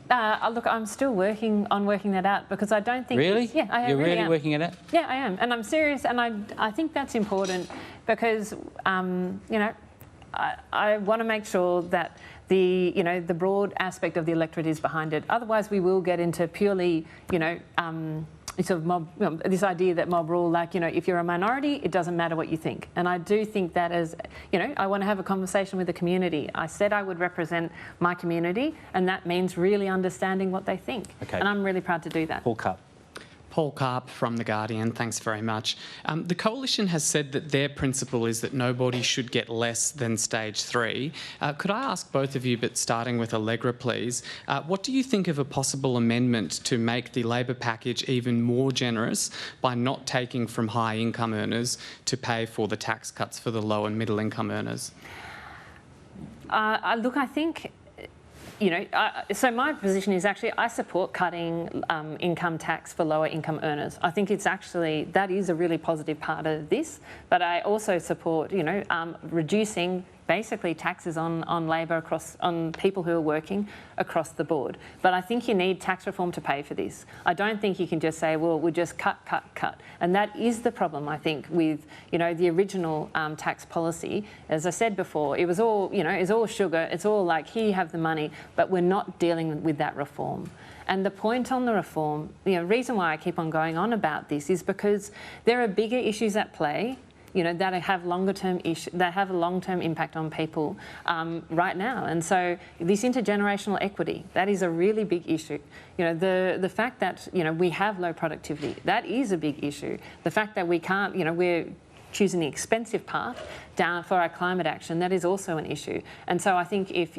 Look, I'm still working that out because I don't think... Really? Yeah, I am. You're really am. working it out? Yeah, I am. And I'm serious, and I think that's important because, you know, I want to make sure that the broad aspect of the electorate is behind it. Otherwise, we will get into purely, sort of mob, this idea that mob rule, like, if you're a minority, it doesn't matter what you think. And I do think that as, I want to have a conversation with the community. I said I would represent my community, and that means really understanding what they think. Okay. And I'm really proud to do that. Paul Carp. Paul Carp from The Guardian, thanks very much. The Coalition has said that their principle is that nobody should get less than stage 3. Could I ask both of you, but starting with Allegra, please, what do you think of a possible amendment to make the Labor package even more generous by not taking from high income earners to pay for the tax cuts for the low and middle income earners? Look, I think... so my position is actually I support cutting income tax for lower income earners. I think it's actually, that is a really positive part of this, but I also support, reducing basically taxes on labour on people who are working across the board. But I think you need tax reform to pay for this. I don't think you can just say, well, we'll just cut. And that is the problem, I think, with, the original tax policy. As I said before, it was all, it's all sugar. It's all like, here you have the money, but we're not dealing with that reform. And the point on the reform, the reason why I keep on going on about this is because there are bigger issues at play, that have that have a long-term impact on people right now. And so this intergenerational equity, that is a really big issue. The fact that, we have low productivity, that is a big issue. The fact that we can't, we're choosing the expensive path down for our climate action, that is also an issue. And so I think if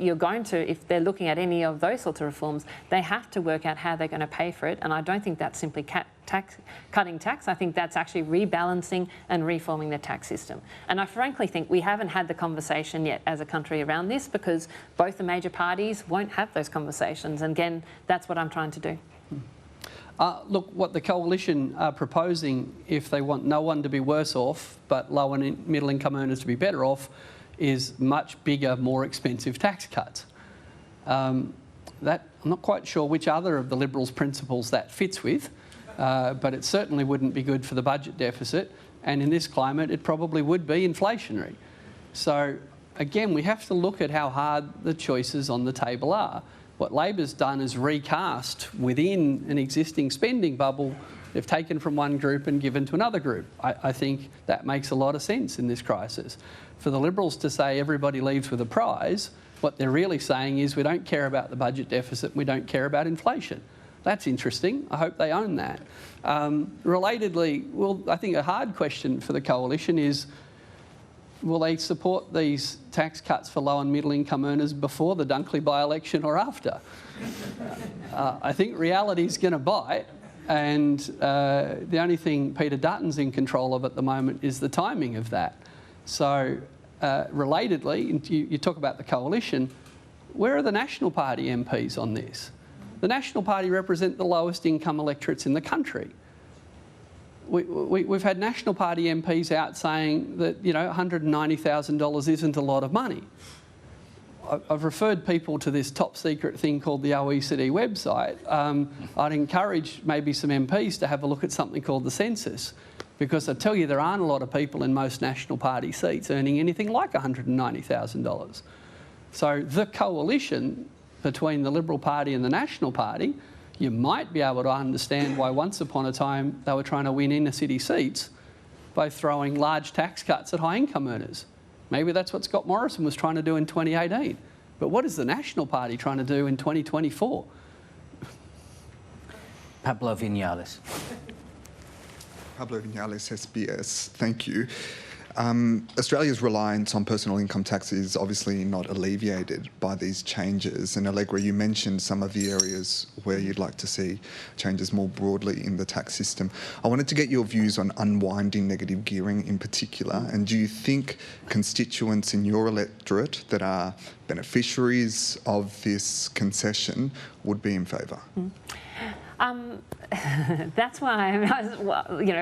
they're looking at any of those sorts of reforms, they have to work out how they're going to pay for it. And I don't think that's simply cutting tax. I think that's actually rebalancing and reforming the tax system. And I frankly think we haven't had the conversation yet as a country around this because both the major parties won't have those conversations. And again, that's what I'm trying to do. Look, what the Coalition are proposing, if they want no one to be worse off but low and middle income earners to be better off, is much bigger, more expensive tax cuts. I'm not quite sure which other of the Liberals' principles that fits with, but it certainly wouldn't be good for the budget deficit, and in this climate it probably would be inflationary. So again, we have to look at how hard the choices on the table are. What Labor's done is recast within an existing spending bubble. They've taken from one group and given to another group. I think that makes a lot of sense in this crisis. For the Liberals to say everybody leaves with a prize, what they're really saying is we don't care about the budget deficit, we don't care about inflation. That's interesting. I hope they own that. Relatedly, well, I think a hard question for the Coalition is, will they support these tax cuts for low and middle income earners before the Dunkley by-election or after? I think reality's going to bite, and the only thing Peter Dutton's in control of at the moment is the timing of that. So relatedly, you talk about the Coalition, where are the National Party MPs on this? The National Party represent the lowest income electorates in the country. We've had National Party MPs out saying that, $190,000 isn't a lot of money. I've referred people to this top secret thing called the OECD website. I'd encourage maybe some MPs to have a look at something called the census, because I tell you there aren't a lot of people in most National Party seats earning anything like $190,000. So the coalition between the Liberal Party and the National Party, you might be able to understand why once upon a time they were trying to win inner city seats by throwing large tax cuts at high income earners. Maybe that's what Scott Morrison was trying to do in 2018. But what is the National Party trying to do in 2024? Pablo Vinales. Pablo Vinales, SBS. Thank you. Australia's reliance on personal income tax is obviously not alleviated by these changes. And Allegra, you mentioned some of the areas where you'd like to see changes more broadly in the tax system. I wanted to get your views on unwinding negative gearing in particular. And do you think constituents in your electorate that are beneficiaries of this concession would be in favour? That's why,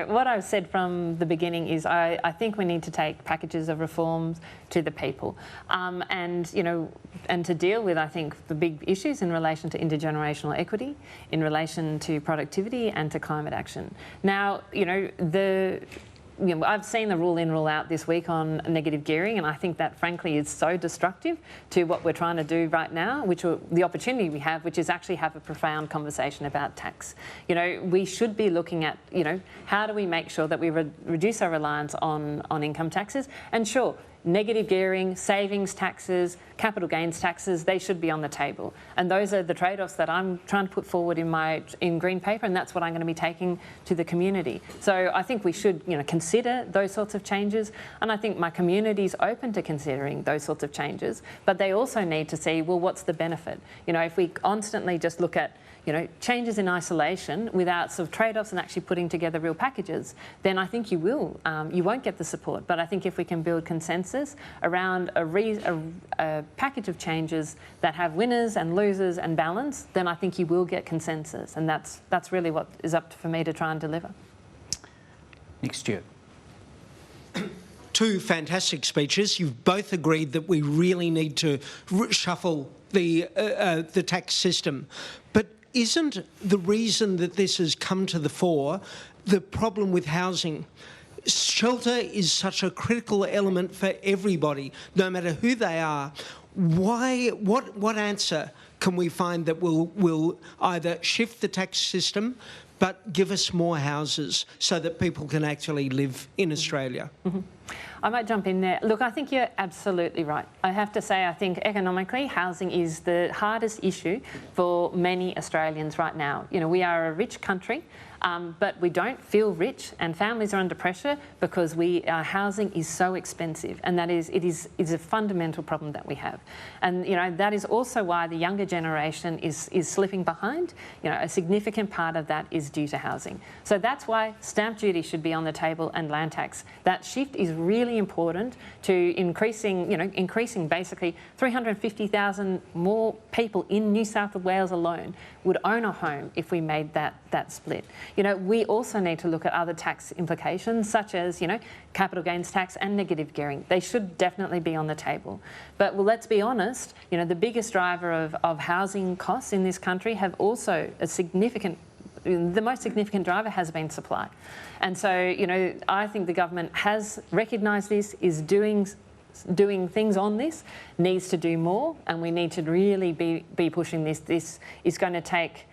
what I've said from the beginning is I think we need to take packages of reforms to the people, and to deal with, I think, the big issues in relation to intergenerational equity, in relation to productivity and to climate action. Now, I've seen the rule in, rule out this week on negative gearing, and I think that frankly is so destructive to what we're trying to do right now, the opportunity we have, which is actually have a profound conversation about tax. We should be looking at, how do we make sure that we reduce our reliance on income taxes? And sure, negative gearing, savings taxes, capital gains taxes, they should be on the table. And those are the trade-offs that I'm trying to put forward in Green Paper, and that's what I'm going to be taking to the community. So I think we should, consider those sorts of changes, and I think my community's open to considering those sorts of changes, but they also need to see, well, what's the benefit? If we constantly just look at changes in isolation without sort of trade-offs and actually putting together real packages, then I think you won't get the support. But I think if we can build consensus around a package of changes that have winners and losers and balance, then I think you will get consensus. And that's really what is up for me to try and deliver. Nick Stewart. Two fantastic speeches. You've both agreed that we really need to shuffle the tax system. But isn't the reason that this has come to the fore the problem with housing? Shelter is such a critical element for everybody, no matter who they are. What answer can we find that will either shift the tax system but give us more houses so that people can actually live in Australia? Mm-hmm. I might jump in there. Look, I think you're absolutely right. I have to say, I think economically, housing is the hardest issue for many Australians right now. We are a rich country, but we don't feel rich, and families are under pressure because our housing is so expensive, and it is a fundamental problem that we have. And that is also why the younger generation is slipping behind. A significant part of that is due to housing. So that's why stamp duty should be on the table and land tax. That shift is really important to increasing basically 350,000 more people in New South Wales alone would own a home if we made that split. We also need to look at other tax implications, such as, capital gains tax and negative gearing. They should definitely be on the table. But let's be honest, the biggest driver of housing costs in this country have also the most significant driver has been supply. And so, I think the government has recognised this, is doing things on this, needs to do more, and we need to really be pushing this. This is going to take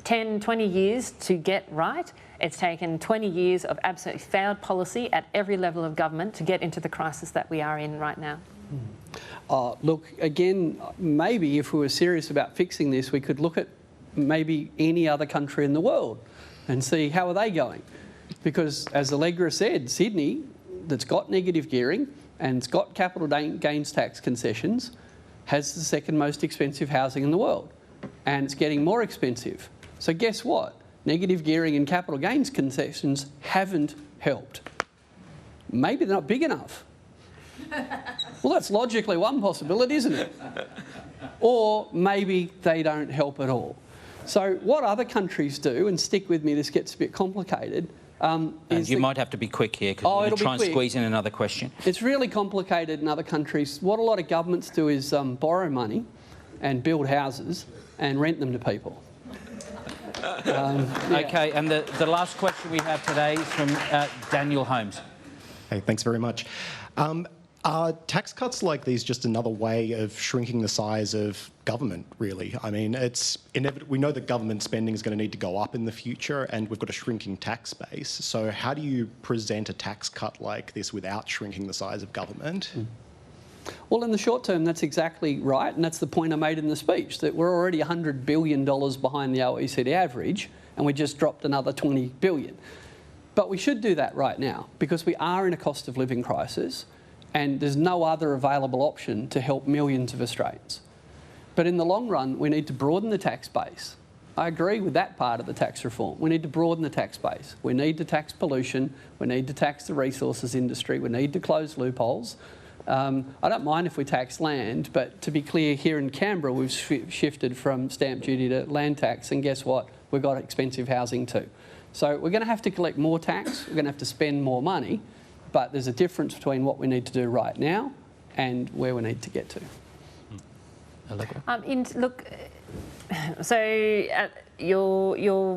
10, 20 years to get right. It's taken 20 years of absolutely failed policy at every level of government to get into the crisis that we are in right now. Look, again, maybe if we were serious about fixing this, we could look at maybe any other country in the world and see how are they going. Because as Allegra said, Sydney, that's got negative gearing and it's got capital gains tax concessions, has the second most expensive housing in the world, and it's getting more expensive. So guess what? Negative gearing and capital gains concessions haven't helped. Maybe they're not big enough. Well, that's logically one possibility, isn't it? Or maybe they don't help at all. So what other countries do, and stick with me, this gets a bit complicated, and you might have to be quick here because we're going to try and squeeze in another question. It's really complicated in other countries. What a lot of governments do is borrow money and build houses and rent them to people. Okay, and the last question we have today is from Daniel Holmes. Hey, thanks very much. Are tax cuts like these just another way of shrinking the size of government, really? I mean, it's inevitable. We know that government spending is going to need to go up in the future, and we've got a shrinking tax base. So how do you present a tax cut like this without shrinking the size of government? Well, in the short term, that's exactly right, and that's the point I made in the speech, that we're already $100 billion behind the OECD average, and we just dropped another $20 billion. But we should do that right now, because we are in a cost of living crisis, and there's no other available option to help millions of Australians. But in the long run, we need to broaden the tax base. I agree with that part of the tax reform. We need to broaden the tax base. We need to tax pollution. We need to tax the resources industry. We need to close loopholes. I don't mind if we tax land, but to be clear, here in Canberra, we've shifted from stamp duty to land tax, and guess what? We've got expensive housing too. So we're going to have to collect more tax. We're going to have to spend more money. But there's a difference between what we need to do right now and where we need to get to. Look, so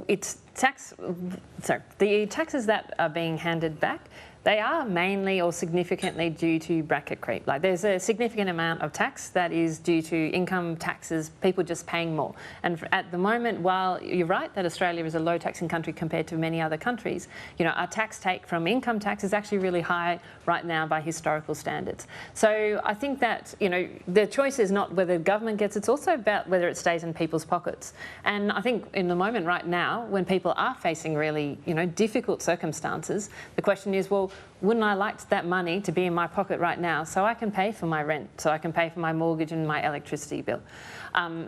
it's the taxes that are being handed back, they are mainly or significantly due to bracket creep. Like there's a significant amount of tax that is due to income taxes, people just paying more. And at the moment, while you're right that Australia is a low taxing country compared to many other countries, you know, our tax take from income tax is actually really high right now by historical standards. So I think that, you know, the choice is not whether the government gets, it's also about whether it stays in people's pockets. And I think in the moment right now, when people are facing really, you know, difficult circumstances, the question is, well, wouldn't I like that money to be in my pocket right now so I can pay for my rent, so I can pay for my mortgage and my electricity bill?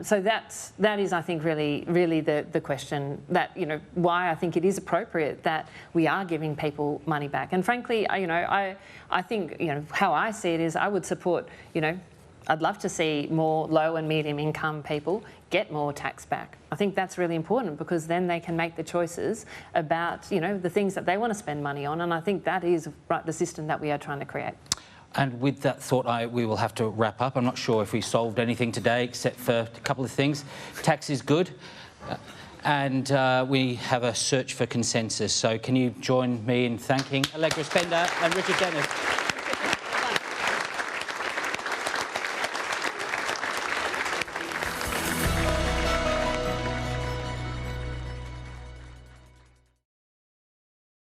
So that is, I think, really the question that, you know, why I think it is appropriate that we are giving people money back. And frankly, you know, I think, you know, how I see it is I would support, you know, I'd love to see more low and medium income people get more tax back. I think that's really important because then they can make the choices about, you know, the things that they want to spend money on. And I think that is right, the system that we are trying to create. And with that thought, we will have to wrap up. I'm not sure if we solved anything today except for a couple of things. Tax is good. And we have a search for consensus. So can you join me in thanking Allegra Spender and Richard Dennis?